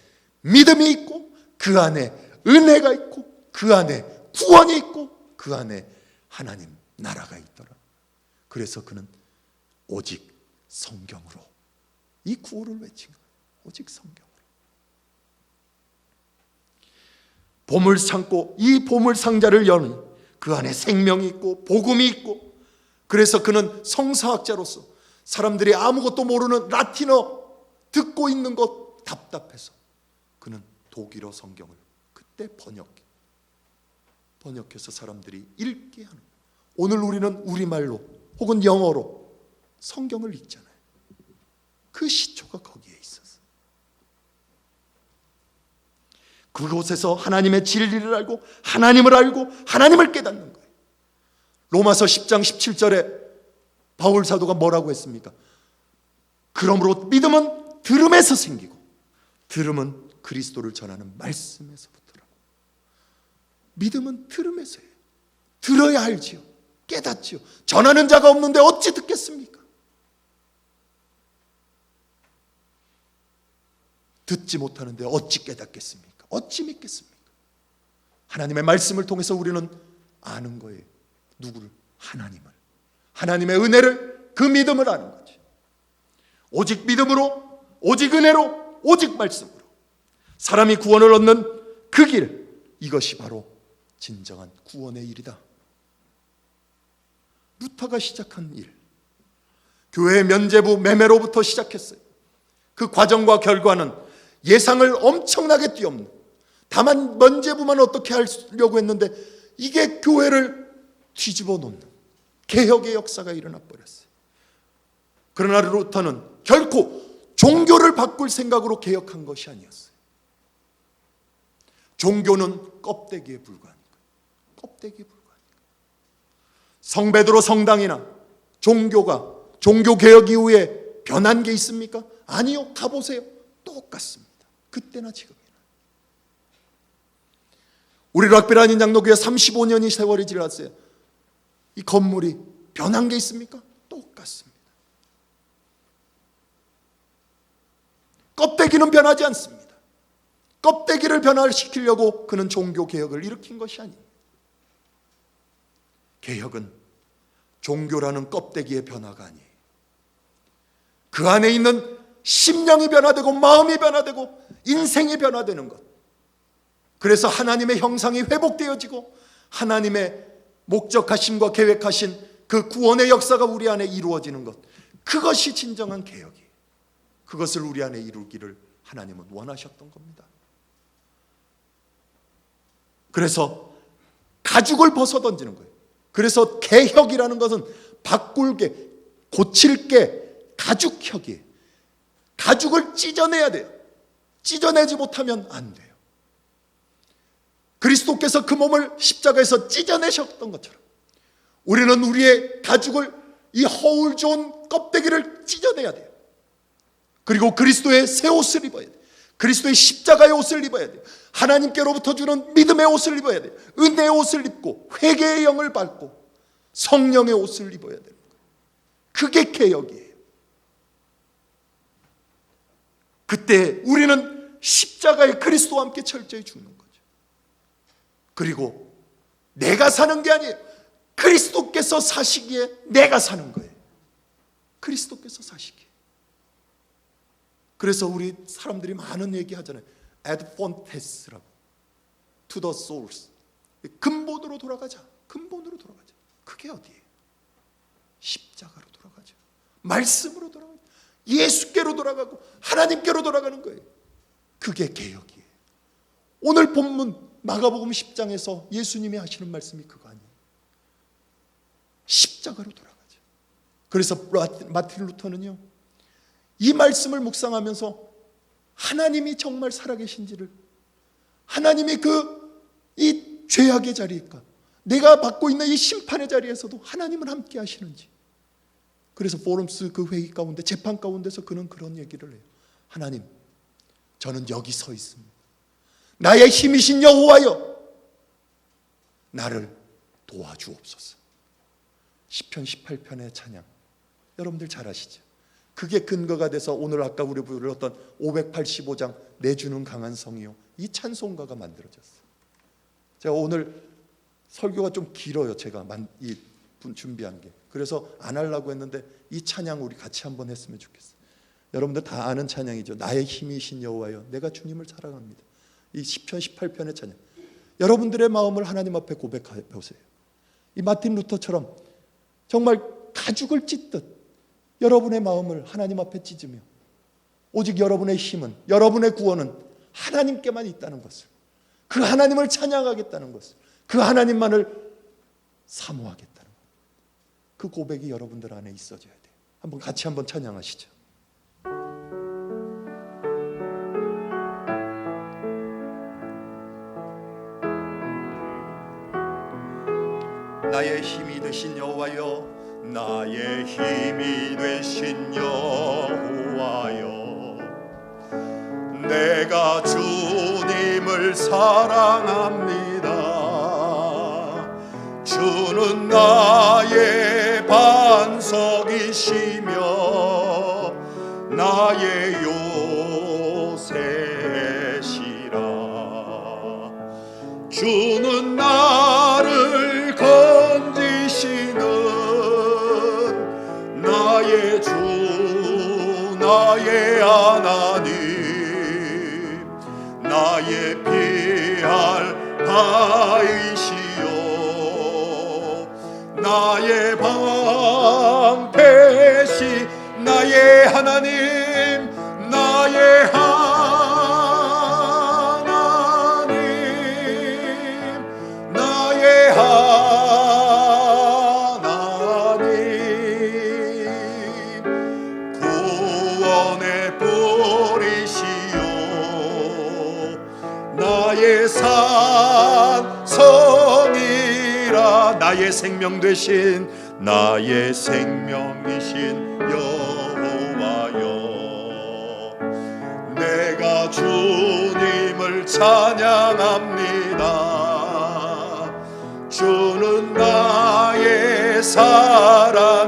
믿음이 있고, 그 안에 은혜가 있고, 그 안에 구원이 있고, 그 안에 하나님 나라가 있더라. 그래서 그는 오직 성경으로 이 구호를 외친 거예요. 오직 성경으로. 보물창고, 이 보물상자를 여니 그 안에 생명이 있고 복음이 있고, 그래서 그는 성사학자로서 사람들이 아무것도 모르는 라틴어 듣고 있는 것 답답해서 그는 독일어 성경을 그때 번역해서 사람들이 읽게 하는. 오늘 우리는 우리말로 혹은 영어로 성경을 읽잖아요. 그 시초가 거기에 있었어요. 그곳에서 하나님의 진리를 알고 하나님을 알고 하나님을 깨닫는 거예요. 로마서 10장 17절에 바울 사도가 뭐라고 했습니까? 그러므로 믿음은 들음에서 생기고 들음은 그리스도를 전하는 말씀에서부터라. 믿음은 들음에서예요. 들어야 알지요. 깨닫지요. 전하는 자가 없는데 어찌 듣겠습니까? 듣지 못하는데 어찌 깨닫겠습니까? 어찌 믿겠습니까? 하나님의 말씀을 통해서 우리는 아는 거예요. 누구를? 하나님을. 하나님의 은혜를, 그 믿음을 아는 거지. 오직 믿음으로, 오직 은혜로, 오직 말씀으로 사람이 구원을 얻는 그 길, 이것이 바로 진정한 구원의 일이다. 루터가 시작한 일, 교회의 면죄부 매매로부터 시작했어요. 그 과정과 결과는 예상을 엄청나게 뛰어넘는, 다만 면죄부만 어떻게 하려고 했는데 이게 교회를 뒤집어 놓는 개혁의 역사가 일어나 버렸어요. 그러나 루터는 결코 종교를 바꿀 생각으로 개혁한 것이 아니었어요. 종교는 껍데기에 불과한 거예요. 껍데기에 불과한 거예요. 성베드로 성당이나 종교가 종교 개혁 이후에 변한 게 있습니까? 아니요. 가보세요. 똑같습니다. 그때나 지금이나. 우리 락베라닌 장로교회 35년이 세월이 지났어요. 이 건물이 변한 게 있습니까? 똑같습니다. 껍데기는 변하지 않습니다. 껍데기를 변화시키려고 그는 종교 개혁을 일으킨 것이 아닙니다. 개혁은 종교라는 껍데기의 변화가 아니에요. 그 안에 있는 심령이 변화되고 마음이 변화되고 인생이 변화되는 것. 그래서 하나님의 형상이 회복되어지고 하나님의 목적하심과 계획하신 그 구원의 역사가 우리 안에 이루어지는 것. 그것이 진정한 개혁이에요. 그것을 우리 안에 이루기를 하나님은 원하셨던 겁니다. 그래서 가죽을 벗어던지는 거예요. 그래서 개혁이라는 것은 바꿀 게, 고칠 게 가죽혁이에요. 가죽을 찢어내야 돼요. 찢어내지 못하면 안 돼요. 그리스도께서 그 몸을 십자가에서 찢어내셨던 것처럼 우리는 우리의 가죽을, 이 허울 좋은 껍데기를 찢어내야 돼요. 그리고 그리스도의 새 옷을 입어야 돼요. 그리스도의 십자가의 옷을 입어야 돼요. 하나님께로부터 주는 믿음의 옷을 입어야 돼요. 은혜의 옷을 입고 회개의 영을 밟고 성령의 옷을 입어야 되는 거예요. 그게 개혁이에요. 그때 우리는 십자가의 그리스도와 함께 철저히 죽는 거죠. 그리고 내가 사는 게 아니에요. 그리스도께서 사시기에 내가 사는 거예요. 그리스도께서 사시기에. 그래서 우리 사람들이 많은 얘기 하잖아요. Ad fontes라고. To the source. 근본으로 돌아가자. 근본으로 돌아가자. 그게 어디예요? 십자가로 돌아가죠. 말씀으로 돌아가죠. 예수께로 돌아가고 하나님께로 돌아가는 거예요. 그게 개혁이에요. 오늘 본문 마가복음 10장에서 예수님이 하시는 말씀이 그거 아니에요. 십자가로 돌아가죠. 그래서 마틴 루터는요, 이 말씀을 묵상하면서 하나님이 정말 살아계신지를, 하나님이 이 죄악의 자리일까, 내가 받고 있는 이 심판의 자리에서도 하나님은 함께 하시는지. 그래서 포럼스 그 회의 가운데, 재판 가운데서 그는 그런 얘기를 해요. 하나님, 저는 여기 서 있습니다. 나의 힘이신 여호와여, 나를 도와주옵소서. 시편 18편의 찬양 여러분들 잘 아시죠? 그게 근거가 돼서 오늘 아까 우리 불렀던 585장 내주는 강한 성이요, 이 찬송가가 만들어졌어요. 제가 오늘 설교가 좀 길어요. 제가 준비한 게. 그래서 안 하려고 했는데 이 찬양 우리 같이 한번 했으면 좋겠어요. 여러분들 다 아는 찬양이죠. 나의 힘이신 여호와여 내가 주님을 사랑합니다. 이 시편 18편의 찬양, 여러분들의 마음을 하나님 앞에 고백해 보세요. 이 마틴 루터처럼 정말 가죽을 찢듯 여러분의 마음을 하나님 앞에 찢으며 오직 여러분의 힘은, 여러분의 구원은 하나님께만 있다는 것을, 그 하나님을 찬양하겠다는 것을, 그 하나님만을 사모하겠다는 것, 그 고백이 여러분들 안에 있어져야 돼요. 한번 같이 한번 찬양하시죠. 나의 힘이 되신 여호와여, 나의 힘이 되신 여호와여, 내가 주님을 사랑합니다. 주는 나의 반석이시며 나의 요새시라. 주는 나를 건지시는 나의 주, 나의 하나님, 나의 피할 바이시요, 나의 방패시, 나의 하나님, 나의 하나님, 나의 하나님, 구원의 뿌리시요, 나의 산성이라. 나의 생명 되신, 나의 생명이신 여호와여, 내가 주님을 찬양합니다. 주는 나의 사랑이시며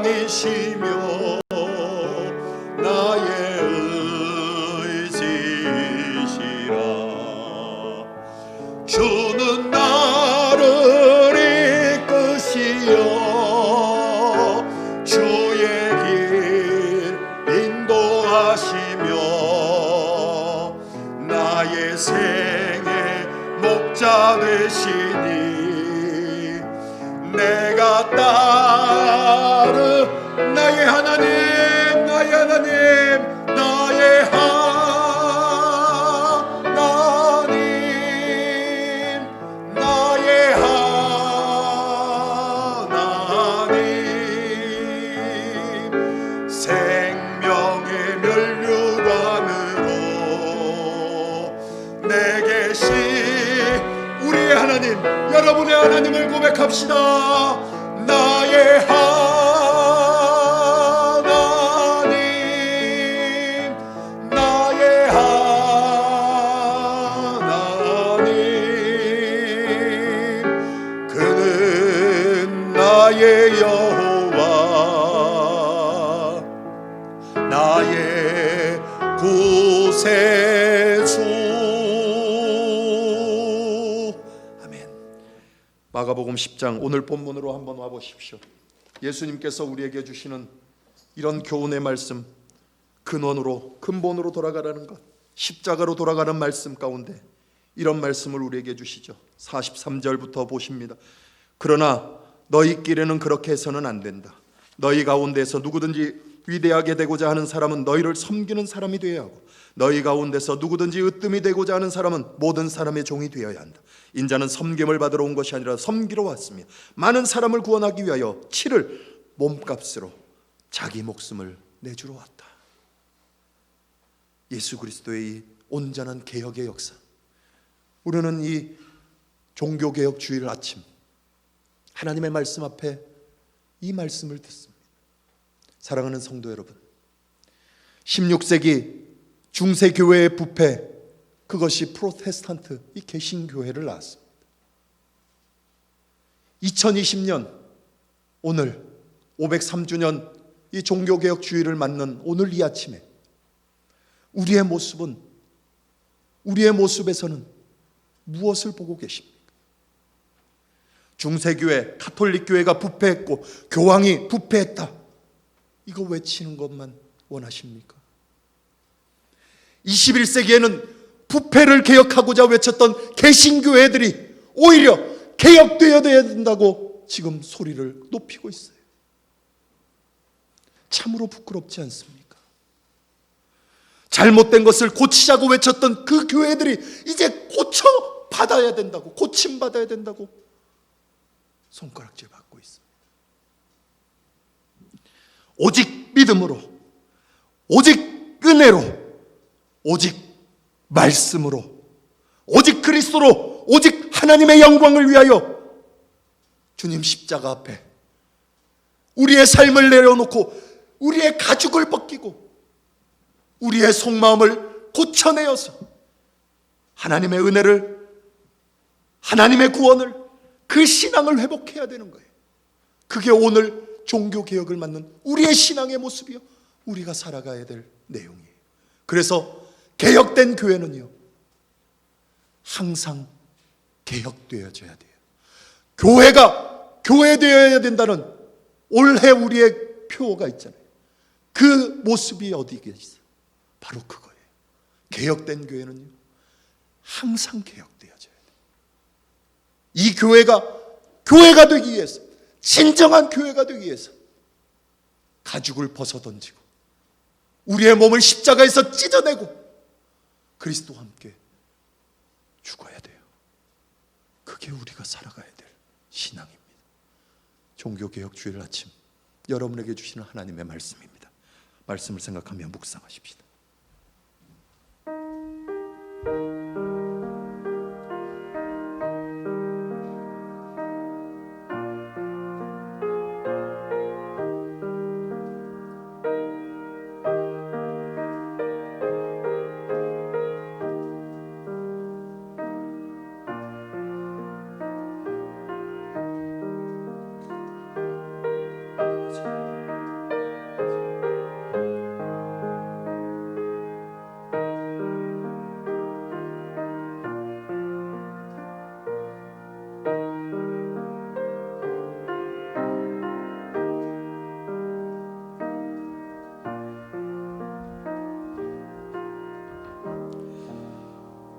나의 의지시라. 주는 나를 이끄시어 주의 길 인도하시며 나의 생의 목자 되시니 내가 따르. 나의 하나님, 나의 하나님, 나의 하나님, 나의 하나님, 생명의 면류관으로 내게 우리의 하나님, 여러분의 하나님을 고백합시다. 나의 하나님, 나의 하나님, 그는 나의 여호와, 나의 구세주. 마가복음 10장 오늘 본문으로 한번 와보십시오. 예수님께서 우리에게 주시는 이런 교훈의 말씀, 근본으로 돌아가라는 것, 십자가로 돌아가는 말씀 가운데 이런 말씀을 우리에게 주시죠. 43절부터 보십니다. 그러나 너희끼리는 그렇게 해서는 안 된다. 너희 가운데서 누구든지 위대하게 되고자 하는 사람은 너희를 섬기는 사람이 되어야 하고, 너희 가운데서 누구든지 으뜸이 되고자 하는 사람은 모든 사람의 종이 되어야 한다. 인자는 섬김을 받으러 온 것이 아니라 섬기러 왔으며 많은 사람을 구원하기 위하여 치를 몸값으로 자기 목숨을 내주러 왔다. 예수 그리스도의 이 온전한 개혁의 역사, 우리는 이 종교개혁 주일 아침 하나님의 말씀 앞에 이 말씀을 듣습니다. 사랑하는 성도 여러분, 16세기 중세교회의 부패, 그것이 프로테스탄트, 이 개신교회를 낳았습니다. 2020년 오늘 503주년 이 종교개혁 주의를 맞는 오늘 이 아침에 우리의 모습에서는 무엇을 보고 계십니까? 중세교회, 가톨릭교회가 부패했고 교황이 부패했다, 이거 외치는 것만 원하십니까? 21세기에는 부패를 개혁하고자 외쳤던 개신교회들이 오히려 개혁되어야 된다고 지금 소리를 높이고 있어요. 참으로 부끄럽지 않습니까? 잘못된 것을 고치자고 외쳤던 그 교회들이 이제 고쳐받아야 된다고, 고침받아야 된다고 손가락질 받고 있습니다. 오직 믿음으로, 오직 은혜로, 오직 말씀으로, 오직 그리스도로, 오직 하나님의 영광을 위하여 주님 십자가 앞에 우리의 삶을 내려놓고 우리의 가죽을 벗기고 우리의 속마음을 고쳐내어서 하나님의 은혜를, 하나님의 구원을, 그 신앙을 회복해야 되는 거예요. 그게 오늘 종교개혁을 맞는 우리의 신앙의 모습이요, 우리가 살아가야 될 내용이에요. 그래서 개혁된 교회는요, 항상 개혁되어져야 돼요. 교회가 교회되어야 된다는 올해 우리의 표어가 있잖아요. 그 모습이 어디에 있어요? 바로 그거예요. 개혁된 교회는요, 항상 개혁되어져야 돼요. 이 교회가 되기 위해서, 진정한 교회가 되기 위해서 가죽을 벗어던지고 우리의 몸을 십자가에서 찢어내고 그리스도와 함께 죽어야 돼요. 그게 우리가 살아가야 될 신앙입니다. 종교개혁 주일 아침 여러분에게 주시는 하나님의 말씀입니다. 말씀을 생각하며 묵상하십시다.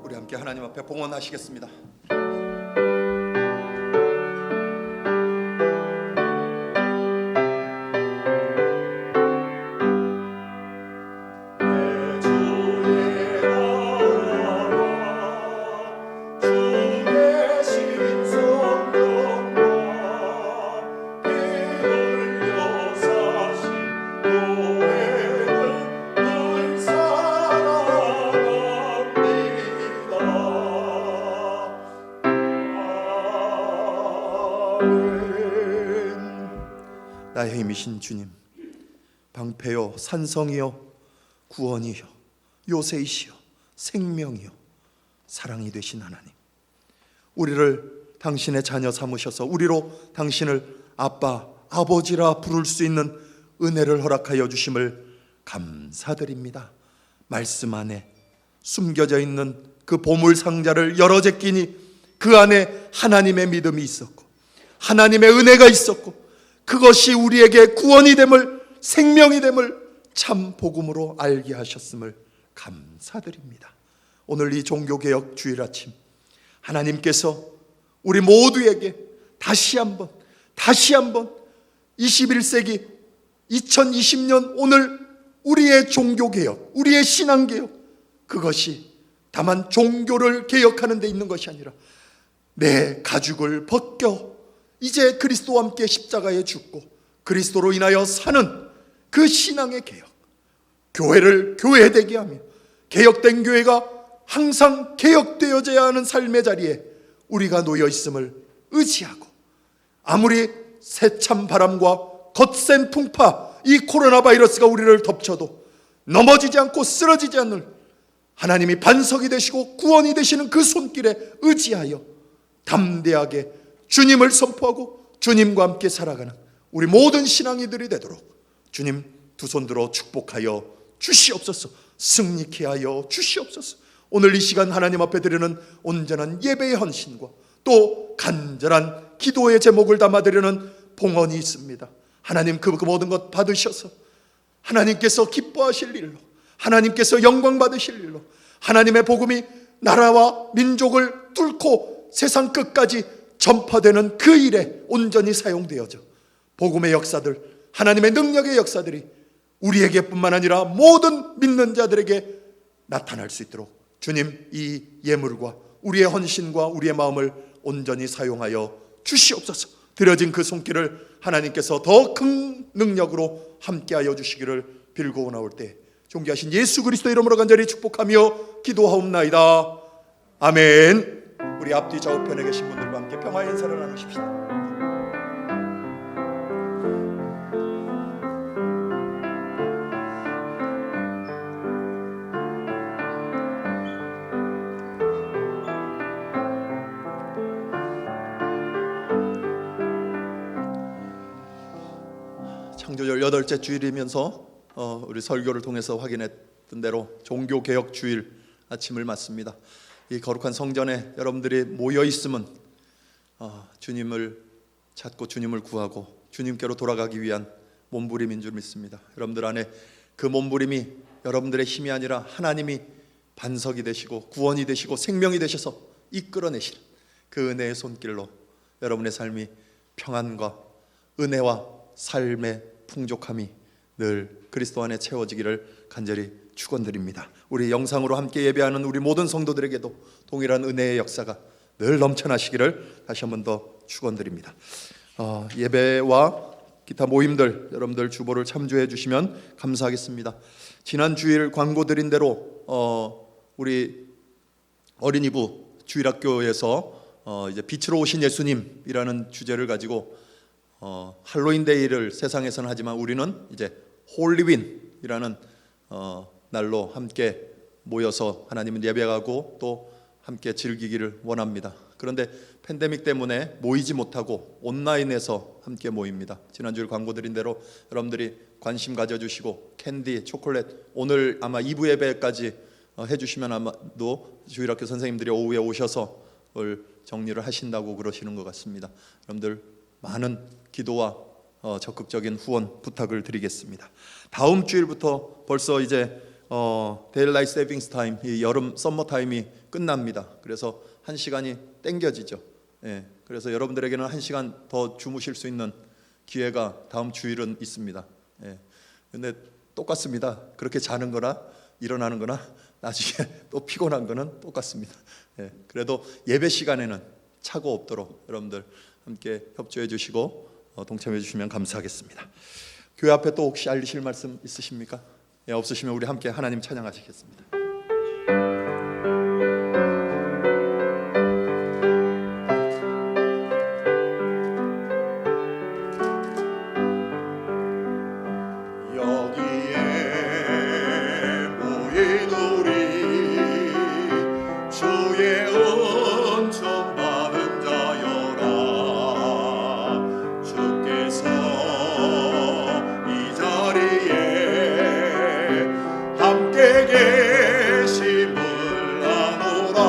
우리 함께 하나님 앞에 봉헌하시겠습니다. 나의 힘이신 주님, 방패요 산성이요 구원이요 요새이시요 생명이요 사랑이 되신 하나님, 우리를 당신의 자녀 삼으셔서 우리로 당신을 아빠, 아버지라 부를 수 있는 은혜를 허락하여 주심을 감사드립니다. 말씀 안에 숨겨져 있는 그 보물 상자를 열어 제끼니 그 안에 하나님의 믿음이 있었고 하나님의 은혜가 있었고 그것이 우리에게 구원이 됨을, 생명이 됨을 참 복음으로 알게 하셨음을 감사드립니다. 오늘 이 종교개혁 주일 아침 하나님께서 우리 모두에게 다시 한번 21세기 2020년 오늘 우리의 종교개혁, 우리의 신앙개혁, 그것이 다만 종교를 개혁하는 데 있는 것이 아니라 내 가죽을 벗겨 이제 그리스도와 함께 십자가에 죽고 그리스도로 인하여 사는 그 신앙의 개혁, 교회를 교회되게 하며 개혁된 교회가 항상 개혁되어져야 하는 삶의 자리에 우리가 놓여 있음을 의지하고, 아무리 세찬 바람과 거센 풍파, 이 코로나 바이러스가 우리를 덮쳐도 넘어지지 않고 쓰러지지 않는 하나님이 반석이 되시고 구원이 되시는 그 손길에 의지하여 담대하게 주님을 선포하고 주님과 함께 살아가는 우리 모든 신앙이들이 되도록 주님 두 손 들어 축복하여 주시옵소서. 승리케 하여 주시옵소서. 오늘 이 시간 하나님 앞에 드리는 온전한 예배의 헌신과 또 간절한 기도의 제목을 담아 드리는 봉헌이 있습니다. 하나님 그 모든 것 받으셔서 하나님께서 기뻐하실 일로, 하나님께서 영광 받으실 일로, 하나님의 복음이 나라와 민족을 뚫고 세상 끝까지 전파되는 그 일에 온전히 사용되어져 복음의 역사들, 하나님의 능력의 역사들이 우리에게뿐만 아니라 모든 믿는 자들에게 나타날 수 있도록 주님 이 예물과 우리의 헌신과 우리의 마음을 온전히 사용하여 주시옵소서. 드려진 그 손길을 하나님께서 더 큰 능력으로 함께하여 주시기를 빌고 나올 때 존귀하신 예수 그리스도 이름으로 간절히 축복하며 기도하옵나이다. 아멘. 우리 앞뒤 좌우편에 계신 분들과 함께 평화의 인사를 나누십시다. 창조절 8째 주일이면서 우리 설교를 통해서 확인했던 대로 종교개혁 주일 아침을 맞습니다. 이 거룩한 성전에 여러분들이 모여 있으면 주님을 찾고 주님을 구하고 주님께로 돌아가기 위한 몸부림인 줄 믿습니다. 여러분들 안에 그 몸부림이 여러분들의 힘이 아니라 하나님이 반석이 되시고 구원이 되시고 생명이 되셔서 이끌어내시는 그 은혜의 손길로 여러분의 삶이 평안과 은혜와 삶의 풍족함이 늘 그리스도 안에 채워지기를 간절히 축원드립니다. 우리 영상으로 함께 예배하는 우리 모든 성도들에게도 동일한 은혜의 역사가 늘 넘쳐나시기를 다시 한 번 더 축원드립니다. 예배와 기타 모임들 여러분들 주보를 참조해 주시면 감사하겠습니다. 지난 주일 광고 드린 대로 우리 어린이부 주일학교에서 이제 빛으로 오신 예수님이라는 주제를 가지고 할로윈데이를 세상에서는 하지만 우리는 이제 홀리윈이라는 날로 함께 모여서 하나님을 예배하고 또 함께 즐기기를 원합니다. 그런데 팬데믹 때문에 모이지 못하고 온라인에서 함께 모입니다. 지난주에 광고 드린 대로 여러분들이 관심 가져주시고 캔디, 초콜릿 오늘 아마 2부 예배까지 해주시면 아마도 주일학교 선생님들이 오후에 오셔서 정리를 하신다고 그러시는 것 같습니다. 여러분들 많은 기도와 적극적인 후원 부탁을 드리겠습니다. 다음 주일부터 벌써 이제 데일라이트 세이빙스 타임, 이 여름 썸머 타임이 끝납니다. 그래서 1시간이 땡겨지죠. 예, 그래서 여러분들에게는 1시간 더 주무실 수 있는 기회가 다음 주일은 있습니다. 예, 근데 똑같습니다. 그렇게 자는 거나 일어나는 거나 나중에 또 피곤한 거는 똑같습니다. 예, 그래도 예배 시간에는 착오 없도록 여러분들 함께 협조해 주시고 동참해 주시면 감사하겠습니다. 교회 앞에 또 혹시 알리실 말씀 있으십니까? 예, 없으시면 우리 함께 하나님 찬양하시겠습니다. 여기에 모인 우리 주의 은총 받은 자여라. 주께서 이 자리에 함께 계심을 아노라.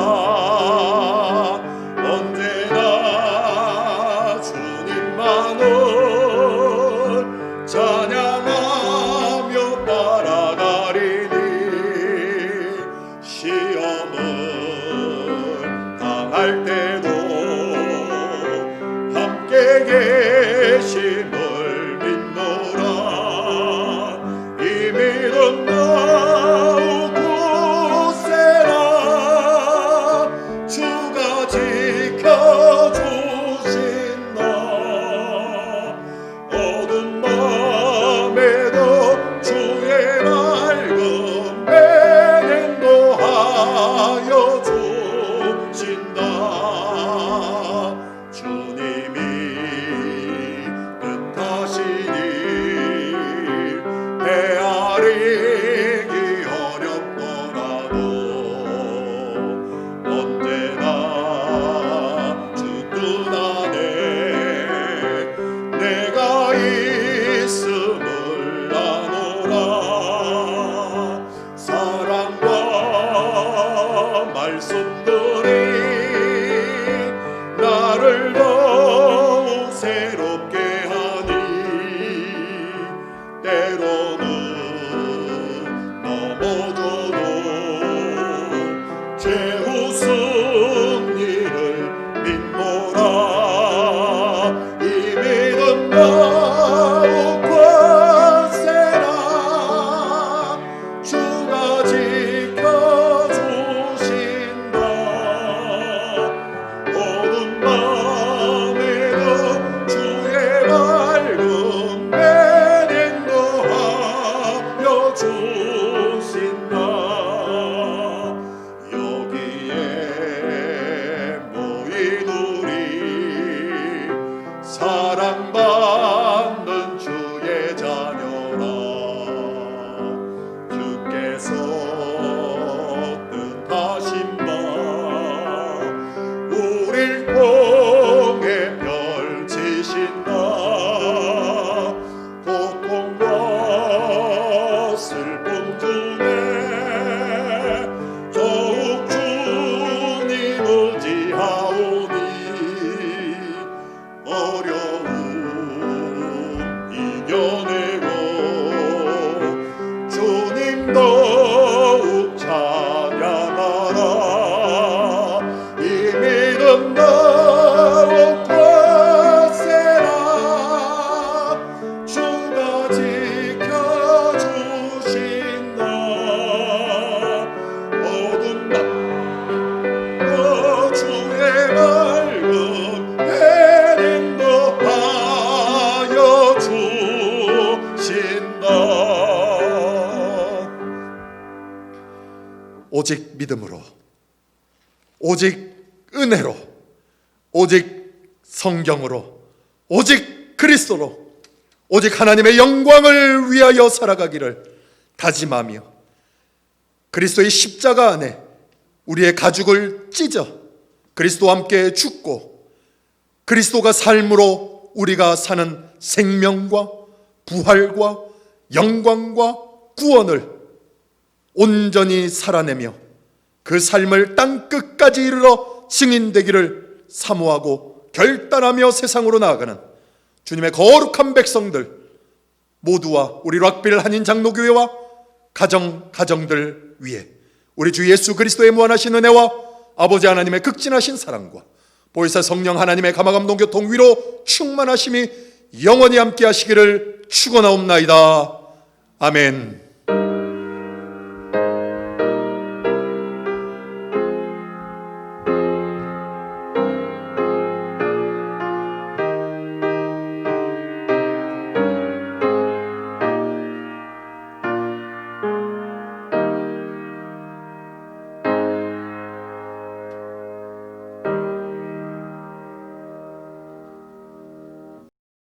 언제나 주님만을 찬양하며 따라가리니 시험을 당할 때도 함께 계심을 믿노라. 이 믿음 나오고 보조도 최후 승리를 믿노라. 이 믿음 더욱 권세라. 주가 지켜주신다. 어두운 밤에도 주의 밝은 면 인도하여 주신다. 여기에 모인 우리 사랑받는 주의 자녀라. 주께서 뜻하신 바 우릴 통해 펼치신다. 고통과 슬픔 중에 더욱 주님 의지하오니 어려움 이겨내고 주님 더욱 찬양하라. 이 믿음 더욱 권세라. 주가 지켜주신다. 어두운 밤 주의 밝은 해 인도하여 주신다. 오직 믿음으로, 오직 은혜로, 오직 성경으로, 오직 그리스도로, 오직 하나님의 영광을 위하여 살아가기를 다짐하며 그리스도의 십자가 안에 우리의 가죽을 찢어 그리스도와 함께 죽고 그리스도가 삶으로 우리가 사는 생명과 부활과 영광과 구원을 온전히 살아내며 그 삶을 땅 끝까지 이르러 증인되기를 사모하고 결단하며 세상으로 나아가는 주님의 거룩한 백성들 모두와 우리 락빌 한인 장로교회와 가정들 위해 우리 주 예수 그리스도의 무한하신 은혜와 아버지 하나님의 극진하신 사랑과 보혜사 성령 하나님의 감화감동 교통 위로 충만하심이 영원히 함께 하시기를 축원하옵나이다. 아멘.